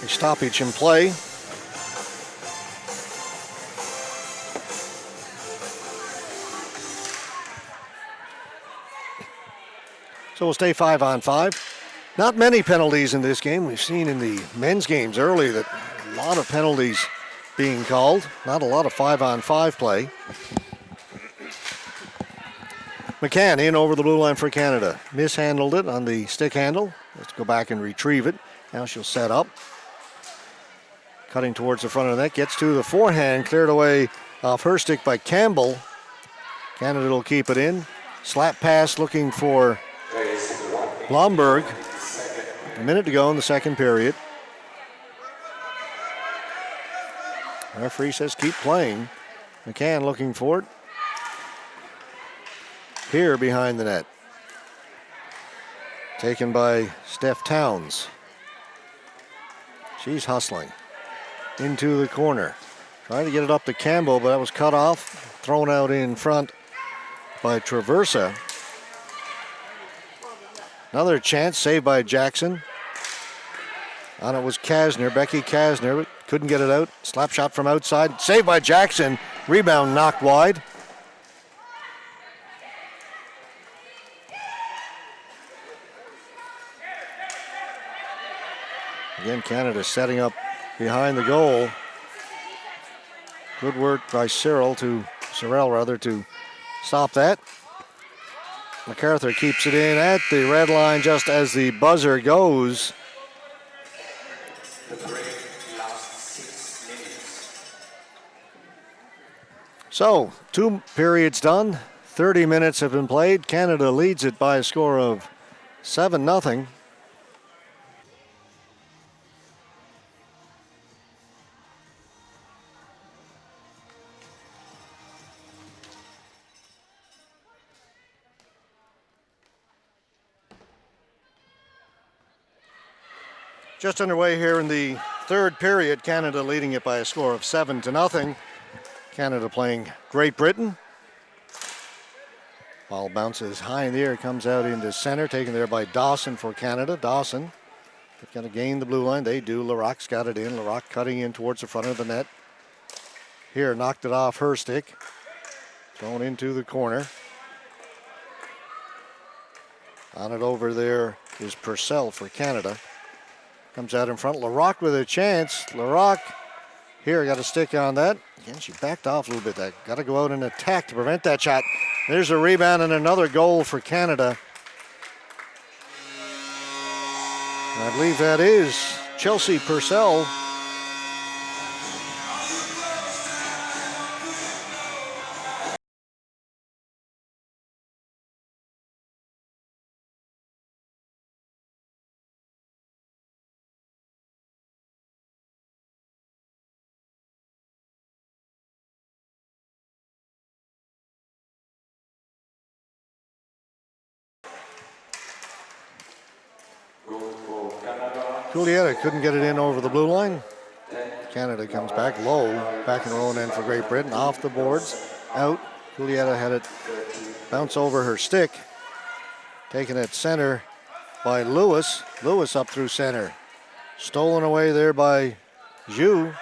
a stoppage in play. So we'll stay 5-on-5. Not many penalties in this game. We've seen in the men's games early that a lot of penalties being called. Not a lot of 5-on-5 play. McCann in over the blue line for Canada. Mishandled it on the stick handle. Let's go back and retrieve it. Now she'll set up. Cutting towards the front of the net. Gets to the forehand. Cleared away off her stick by Campbell. Canada will keep it in. Slap pass looking for Blomberg. A minute to go in the second period. Referee says keep playing. McCann looking for it. Here behind the net. Taken by Steph Towns. She's hustling. Into the corner. Trying to get it up to Campbell, but that was cut off. Thrown out in front by Traversa. Another chance saved by Jackson. On it was Kasner, Becky Kasner, but couldn't get it out. Slap shot from outside, saved by Jackson. Rebound knocked wide. Again, Canada setting up behind the goal. Good work by Cyril to stop that. MacArthur keeps it in at the red line just as the buzzer goes. So, 2 periods done. 30 minutes have been played. Canada leads it by a score of 7-0. Just underway here in the third period. Canada leading it by a score of 7-0. Canada playing Great Britain. Ball bounces high in the air, comes out into center, taken there by Dawson for Canada. Dawson, they've got to gain the blue line. They do. Larocque's got it in. Larocque cutting in towards the front of the net. Here, knocked it off her stick. Thrown into the corner. On it over there is Purcell for Canada. Comes out in front. Larocque with a chance. Larocque here got a stick on that. Again, she backed off a little bit. Got to go out and attack to prevent that shot. There's a rebound and another goal for Canada. And I believe that is Chelsea Purcell. Julietta couldn't get it in over the blue line. Canada comes back low, back in her own end for Great Britain. Off the boards, out. Julietta had it bounce over her stick. Taken at center by Lewis. Lewis up through center. Stolen away there by Zhu.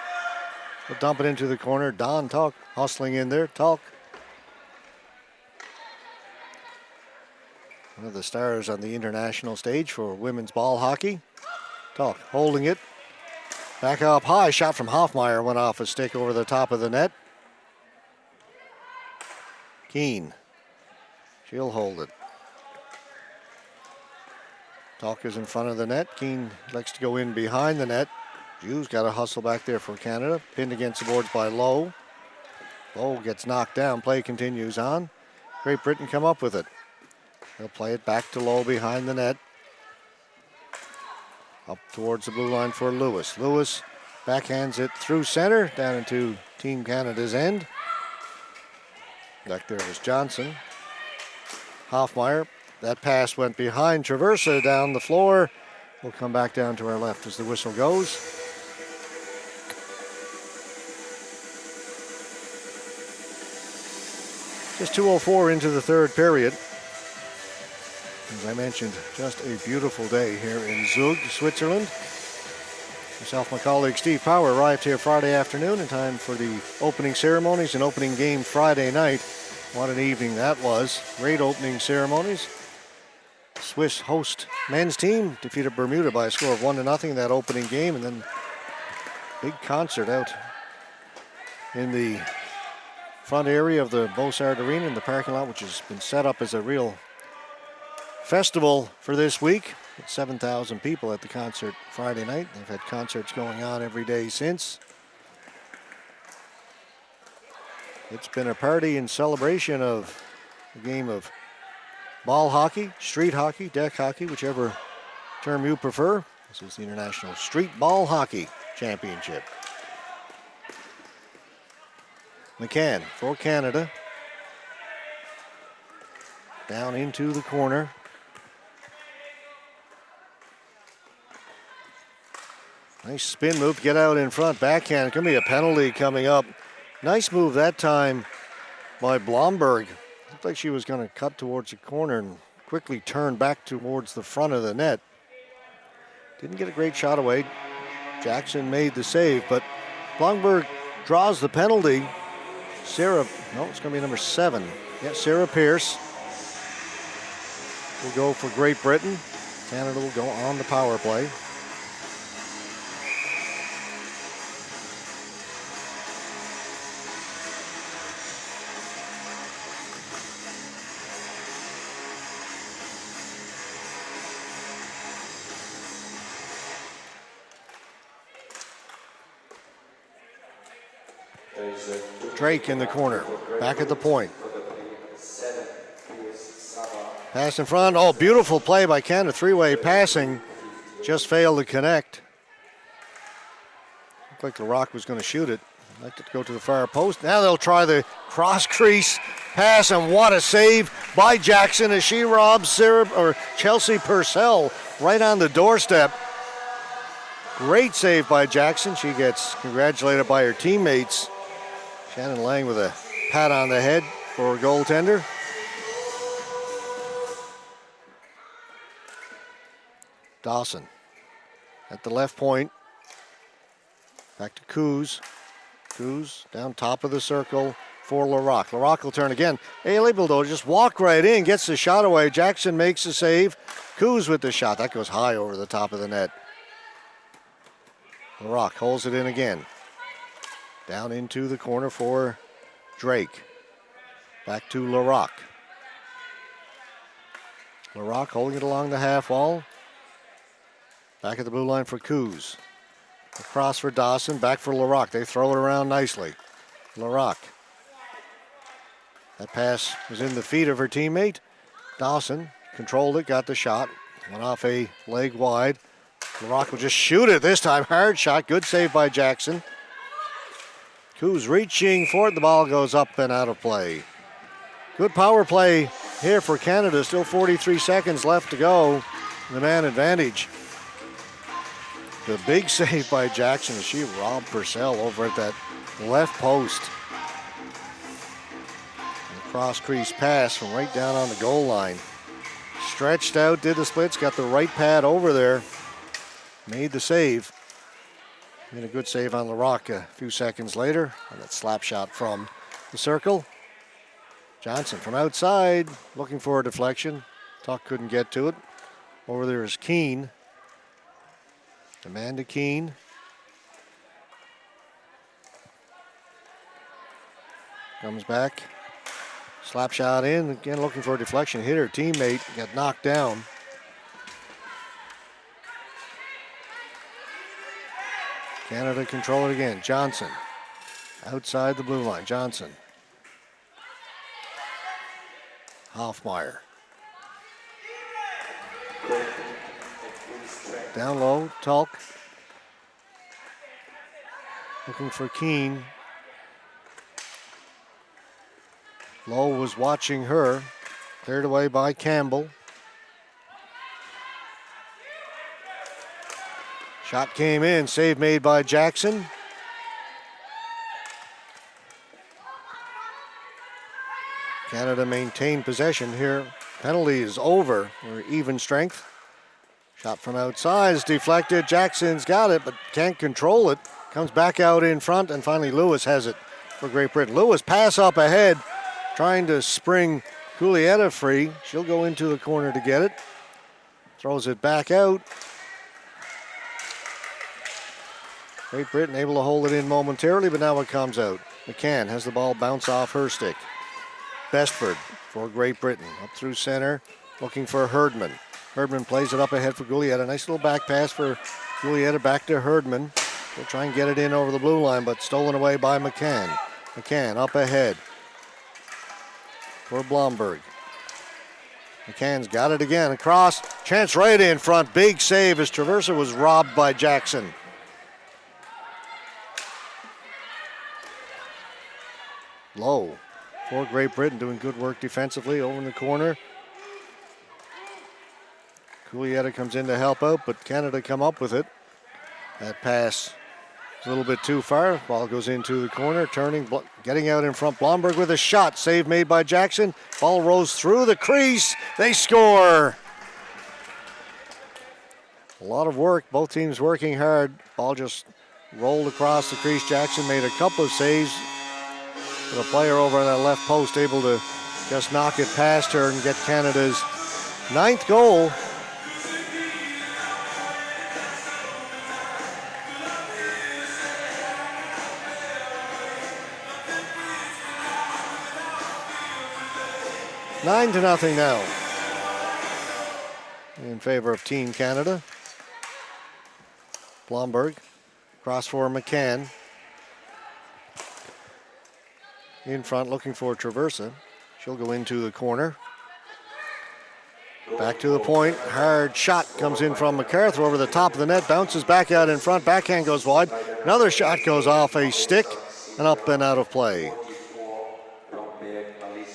They'll dump it into the corner. Don Tuck hustling in there. Tuck. One of the stars on the international stage for women's ball hockey. Tuck holding it. Back up high. Shot from Hoffmeyer went off a stick over the top of the net. Keene. She'll hold it. Tuck is in front of the net. Keene likes to go in behind the net. Hughes got a hustle back there for Canada. Pinned against the boards by Lowe. Lowe gets knocked down. Play continues on. Great Britain come up with it. They'll play it back to Lowe behind the net. Up towards the blue line for Lewis. Lewis backhands it through center, down into Team Canada's end. Back there was Johnson. Hoffmeyer. That pass went behind Traversa down the floor. We'll come back down to our left as the whistle goes. Just 2:04 into the third period. As I mentioned, just a beautiful day here in Zug, Switzerland. Myself, my colleague Steve Power arrived here Friday afternoon in time for the opening ceremonies and opening game Friday night. What an evening that was. Great opening ceremonies. Swiss host men's team defeated Bermuda by a score of 1-0 in that opening game, and then big concert out in the front area of the Bossard Arena in the parking lot, which has been set up as a real festival for this week. 7,000 people at the concert Friday night. They've had concerts going on every day since. It's been a party in celebration of the game of ball hockey, street hockey, deck hockey, whichever term you prefer. This is the International Street Ball Hockey Championship. McCann for Canada. Down into the corner. Nice spin move to get out in front. Backhand. Going to be a penalty coming up. Nice move that time by Blomberg. Looked like she was going to cut towards the corner and quickly turn back towards the front of the net. Didn't get a great shot away. Jackson made the save, but Blomberg draws the penalty. It's going to be number 7. Yeah, Sarah Pierce will go for Great Britain. Canada will go on the power play. Drake in the corner, back at the point. Pass in front. Oh, beautiful play by Canada. Three-way passing. Just failed to connect. Looked like the Rock was going to shoot it. I'd like it to go to the far post. Now they'll try the cross-crease pass, and what a save by Jackson as she robs Chelsea Purcell right on the doorstep. Great save by Jackson. She gets congratulated by her teammates. Shannon Lang with a pat on the head for a goaltender. Dawson at the left point. Back to Coos. Coos down top of the circle for Larocque. Larocque will turn again. able to just walk right in, gets the shot away. Jackson makes the save. Coos with the shot. That goes high over the top of the net. Larocque holds it in again. Down into the corner for Drake. Back to Larocque. Larocque holding it along the half wall. Back at the blue line for Coos. Across for Dawson. Back for Larocque. They throw it around nicely. Larocque. That pass was in the feet of her teammate. Dawson controlled it, got the shot. Went off a leg wide. Larocque will just shoot it this time. Hard shot. Good save by Jackson. Coos reaching for it. The ball goes up and out of play. Good power play here for Canada. Still 43 seconds left to go. The man advantage. The big save by Jackson as she robbed Purcell over at that left post. The cross crease pass from right down on the goal line. Stretched out, did the splits, got the right pad over there. Made the save. Made a good save on Larocque a few seconds later. And that slap shot from the circle. Johnson from outside, looking for a deflection. Tuck couldn't get to it. Over there is Keane. Amanda Keane. Comes back. Slap shot in. Again looking for a deflection. Hit her teammate. Got knocked down. Canada control it again. Johnson. Outside the blue line. Johnson. Hoffmeyer. Down low. Tulk. Looking for Keene. Lowe was watching her. Cleared away by Campbell. Shot came in. Save made by Jackson. Canada maintained possession here. Penalty is over. We're even strength. Shot from outside is deflected. Jackson's got it, but can't control it. Comes back out in front, and finally Lewis has it for Great Britain. Lewis pass up ahead, trying to spring Julieta free. She'll go into the corner to get it. Throws it back out. Great Britain able to hold it in momentarily, but now it comes out. McCann has the ball bounce off her stick. Bestford for Great Britain. Up through center, looking for Herdman. Herdman plays it up ahead for Julieta. Nice little back pass for Julieta back to Herdman. They'll try and get it in over the blue line, but stolen away by McCann. McCann up ahead for Blomberg. McCann's got it again. Across. Chance right in front. Big save as Traversa was robbed by Jackson. Low for Great Britain, doing good work defensively over in the corner. Julieta comes in to help out, but Canada come up with it. That pass is a little bit too far. Ball goes into the corner, turning, getting out in front. Blomberg with a shot. Save made by Jackson. Ball rolls through the crease. They score. A lot of work. Both teams working hard. Ball just rolled across the crease. Jackson made a couple of saves. The player over on that left post able to just knock it past her and get Canada's 9th goal. Nine to nothing now in favor of Team Canada. Blomberg cross for McCann. In front looking for Traversa. She'll go into the corner. Back to the point. Hard shot comes in from MacArthur over the top of the net. Bounces back out in front. Backhand goes wide. Another shot goes off a stick and up and out of play. I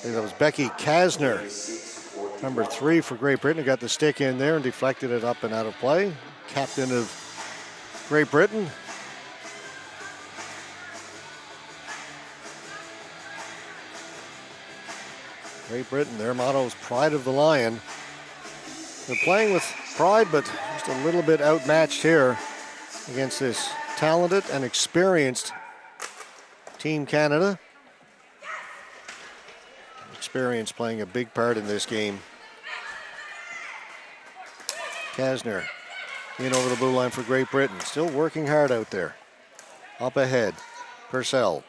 think that was Becky Kasner, number 3 for Great Britain, who got the stick in there and deflected it up and out of play. Captain of Great Britain. Great Britain, their motto is Pride of the Lion. They're playing with pride, but just a little bit outmatched here against this talented and experienced Team Canada. Experience playing a big part in this game. Kasner in over the blue line for Great Britain. Still working hard out there. Up ahead, Purcell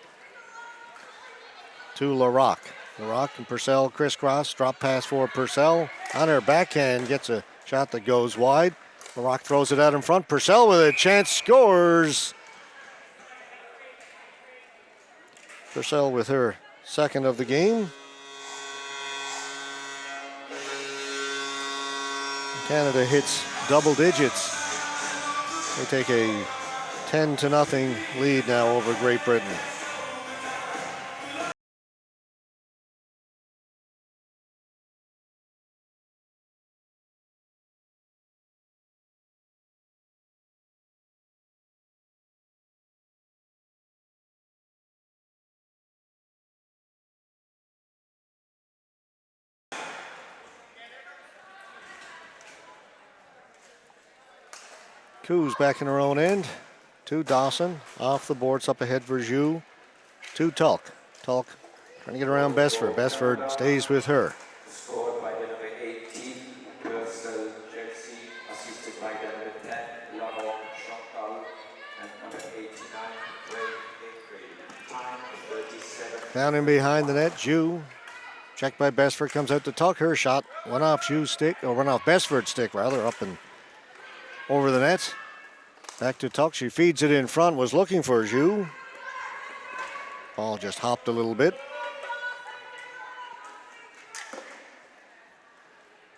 to Larocque. Larocque and Purcell crisscross. Drop pass for Purcell. On her backhand, gets a shot that goes wide. Larocque throws it out in front. Purcell with a chance, scores. Purcell with her 2nd of the game. Canada hits double digits. They take a 10-0 lead now over Great Britain. Coos back in her own end. To Dawson. Off the boards up ahead for Jou. To Tulk. Tulk trying to get around Besford. Besford stays with her. Scored by the number 18, Purcell Jersey, assisted by the number 10, Lavon Chantal, and number 89, Ray Hickory. Time 37. Down in behind the net, Jou. Checked by Besford, comes out to Tulk. Her shot went off Jou's stick, or went off Besford's stick rather, up and over the net. Back to Tuck. She feeds it in front. Was looking for Zhu. Ball just hopped a little bit.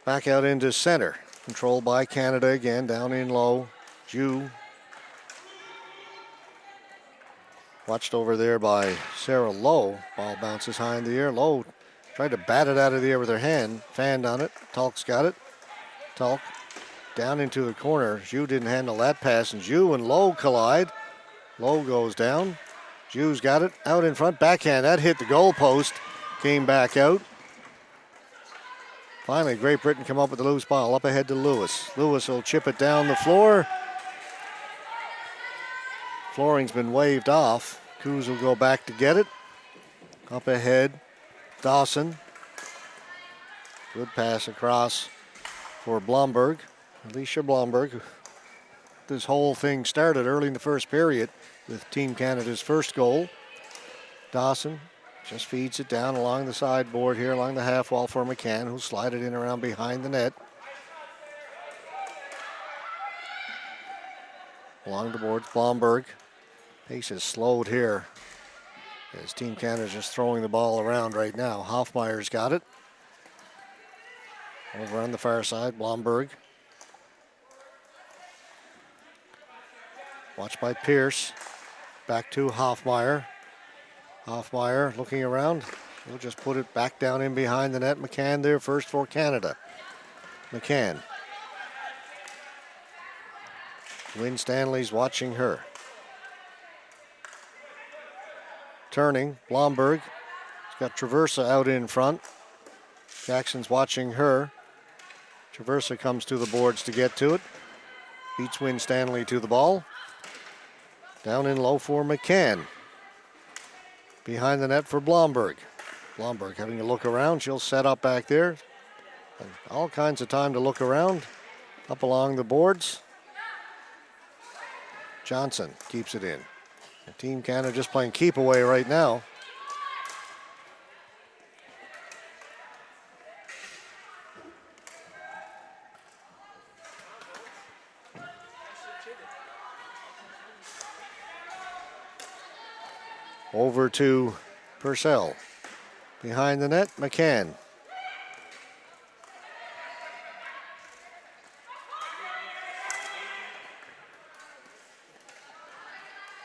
Back out into center. Controlled by Canada again. Down in low. Zhu. Watched over there by Sarah Lowe. Ball bounces high in the air. Lowe tried to bat it out of the air with her hand. Fanned on it. Talk's got it. Talk down into the corner. Zhu didn't handle that pass, and Zhu and Lowe collide. Lowe goes down. Zhu's got it out in front. Backhand. That hit the goalpost. Came back out. Finally, Great Britain come up with the loose ball. Up ahead to Lewis. Lewis will chip it down the floor. Flooring's been waved off. Coos will go back to get it. Up ahead, Dawson. Good pass across for Blomberg. Alicia Blomberg. This whole thing started early in the first period with Team Canada's first goal. Dawson just feeds it down along the sideboard here, along the half wall for McCann, who'll slide it in around behind the net. Along the boards, Blomberg. Pace is slowed here as Team Canada's just throwing the ball around right now. Hoffmeyer's got it. Over on the far side, Blomberg. Watched by Pierce. Back to Hoffmeyer. Hoffmeyer looking around. He'll just put it back down in behind the net. McCann there first for Canada. McCann. Lynn Stanley's watching her. Turning, Blomberg. He's got Traversa out in front. Jackson's watching her. Traversa comes to the boards to get to it. Beats Wynn Stanley to the ball. Down in low for McCann. Behind the net for Blomberg. Blomberg having a look around. She'll set up back there. And all kinds of time to look around. Up along the boards. Johnson keeps it in. And Team Canada just playing keep away right now. Over to Purcell. Behind the net, McCann.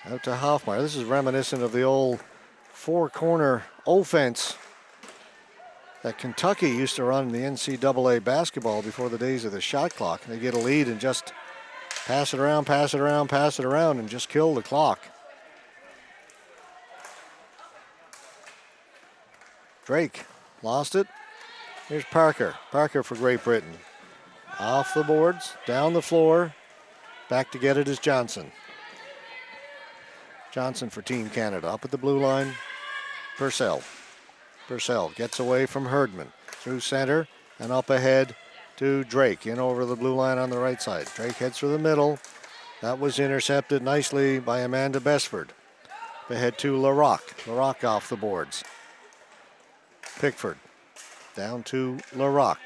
Out to Hoffmeyer. This is reminiscent of the old four-corner offense that Kentucky used to run in the NCAA basketball before the days of the shot clock. They get a lead and just pass it around, pass it around, pass it around, and just kill the clock. Drake lost it. Here's Parker. Parker for Great Britain. Off the boards, down the floor. Back to get it is Johnson. Johnson for Team Canada. Up at the blue line, Purcell. Purcell gets away from Herdman. Through center and up ahead to Drake. In over the blue line on the right side. Drake heads for the middle. That was intercepted nicely by Amanda Besford. Up ahead to LaRock. LaRock off the boards. Pickford down to LaRock.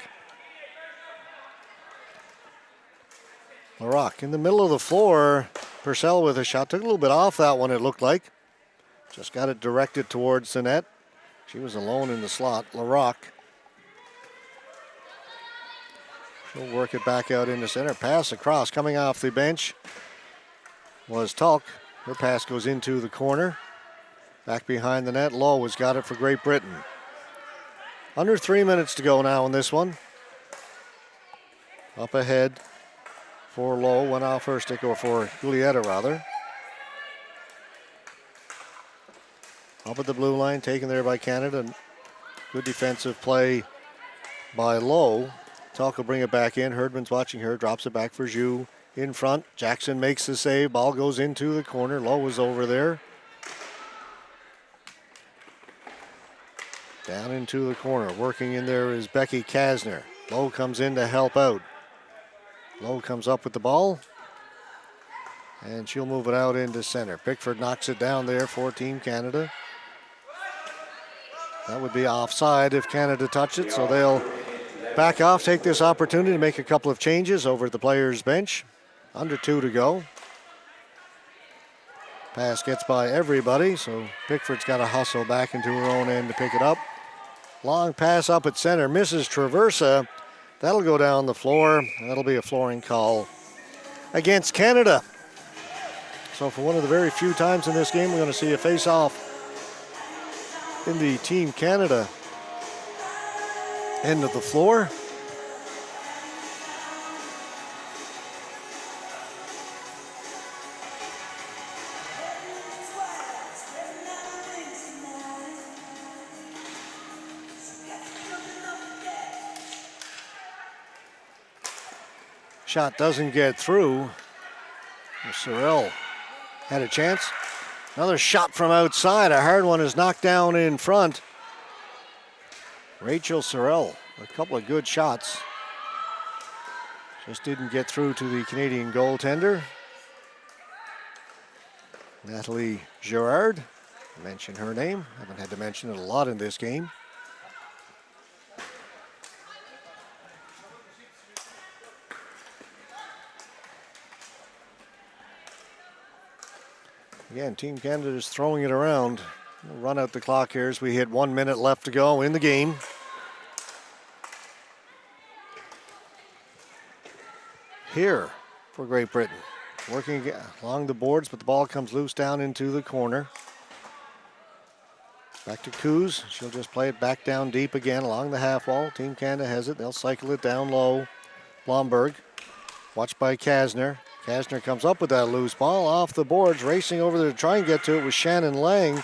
LaRock in the middle of the floor. Purcell with a shot. Took a little bit off that one, it looked like. Just got it directed towards the net. She was alone in the slot. LaRock. She'll work it back out into center. Pass across. Coming off the bench was Tulk. Her pass goes into the corner. Back behind the net. Lowe has got it for Great Britain. Under 3 minutes to go now in this one. Up ahead for Lowe. Went off her stick, or for Julietta rather. Up at the blue line, taken there by Canada. Good defensive play by Lowe. Talk will bring it back in. Herdman's watching her. Drops it back for Zhu in front. Jackson makes the save. Ball goes into the corner. Lowe was over there. Down into the corner. Working in there is Becky Kasner. Lowe comes in to help out. Lowe comes up with the ball. And she'll move it out into center. Pickford knocks it down there for Team Canada. That would be offside if Canada touched it, so they'll back off, take this opportunity to make a couple of changes over at the players' bench. Under 2 to go. Pass gets by everybody, so Pickford's got to hustle back into her own end to pick it up. Long pass up at center, misses Traversa. That'll go down the floor. That'll be a flooring call against Canada. So for one of the very few times in this game, we're going to see a face-off in the Team Canada end of the floor. Shot doesn't get through. Sorrell had a chance. Another shot from outside. A hard one is knocked down in front. Rachel Sorrell, a couple of good shots. Just didn't get through to the Canadian goaltender. Natalie Girard, mention her name. Haven't had to mention it a lot in this game. Again, Team Canada is throwing it around. We'll run out the clock here as we hit 1 minute left to go in the game. Here for Great Britain. Working along the boards, but the ball comes loose down into the corner. Back to Coos. She'll just play it back down deep again along the half wall. Team Canada has it. They'll cycle it down low. Blomberg, watched by Kasner. Kasner comes up with that loose ball off the boards, racing over there to try and get to it with Shannon Lang.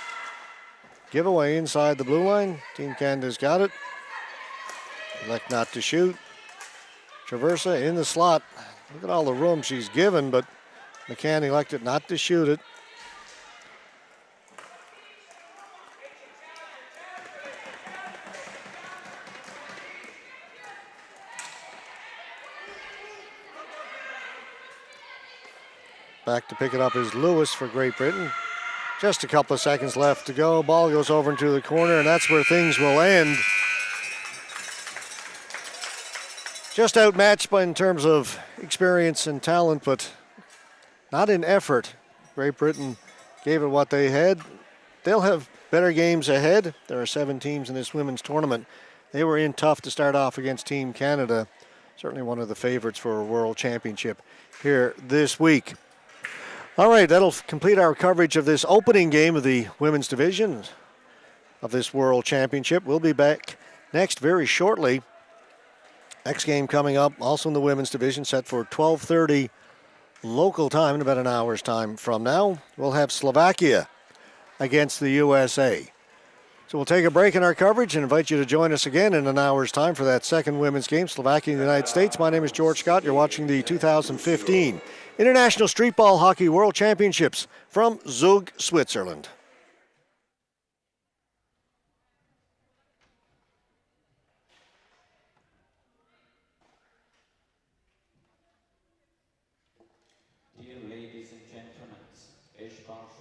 Giveaway inside the blue line. Team Canada's got it. Elect not to shoot. Traversa in the slot. Look at all the room she's given, but McCann elected not to shoot it. Back to pick it up is Lewis for Great Britain. Just a couple of seconds left to go. Ball goes over into the corner, and that's where things will end. Just outmatched in terms of experience and talent, but not in effort. Great Britain gave it what they had. They'll have better games ahead. There are 7 teams in this women's tournament. They were in tough to start off against Team Canada. Certainly one of the favorites for a world championship here this week. All right, that'll complete our coverage of this opening game of the women's division of this World Championship. We'll be back next very shortly. Next game coming up, also in the women's division, set for 12:30 local time in about an hour's time from now. We'll have Slovakia against the USA. So we'll take a break in our coverage and invite you to join us again in an hour's time for that second women's game, Slovakia and the United States. My name is George Scott. You're watching the 2015 International Streetball Hockey World Championships from Zug, Switzerland. Dear ladies and gentlemen, ISBHF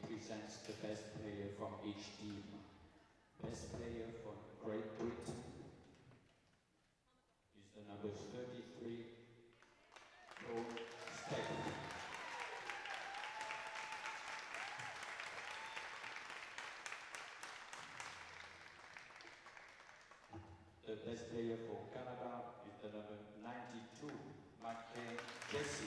presents the best player from each team. Best player for Great Britain is the number 33, Paul Steck. The best player for Canada is the number 92, Jessie.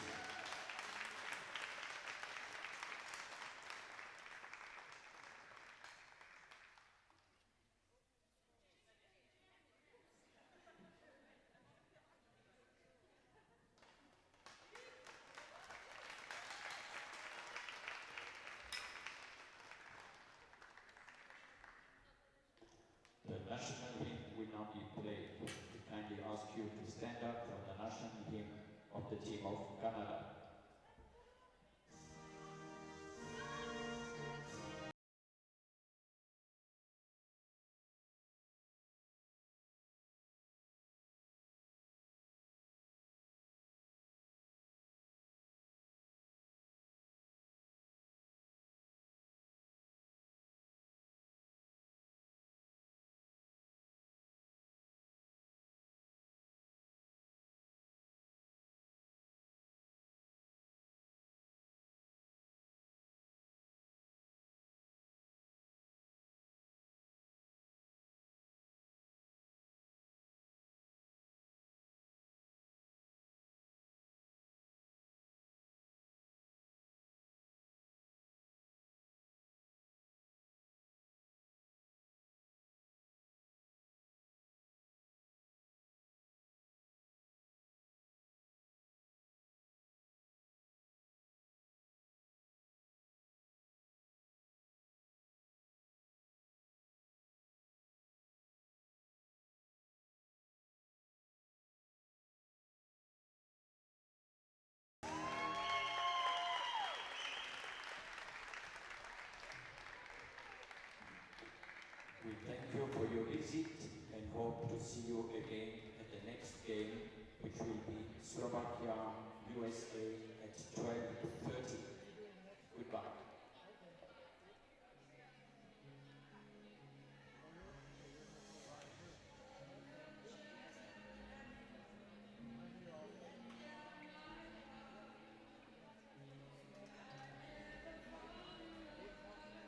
The national hymn will now be played. We kindly ask you to stand up for the national hymn of the team of Canada. We thank you for your visit and hope to see you again at the next game, which will be Slovakia, USA at 12:30.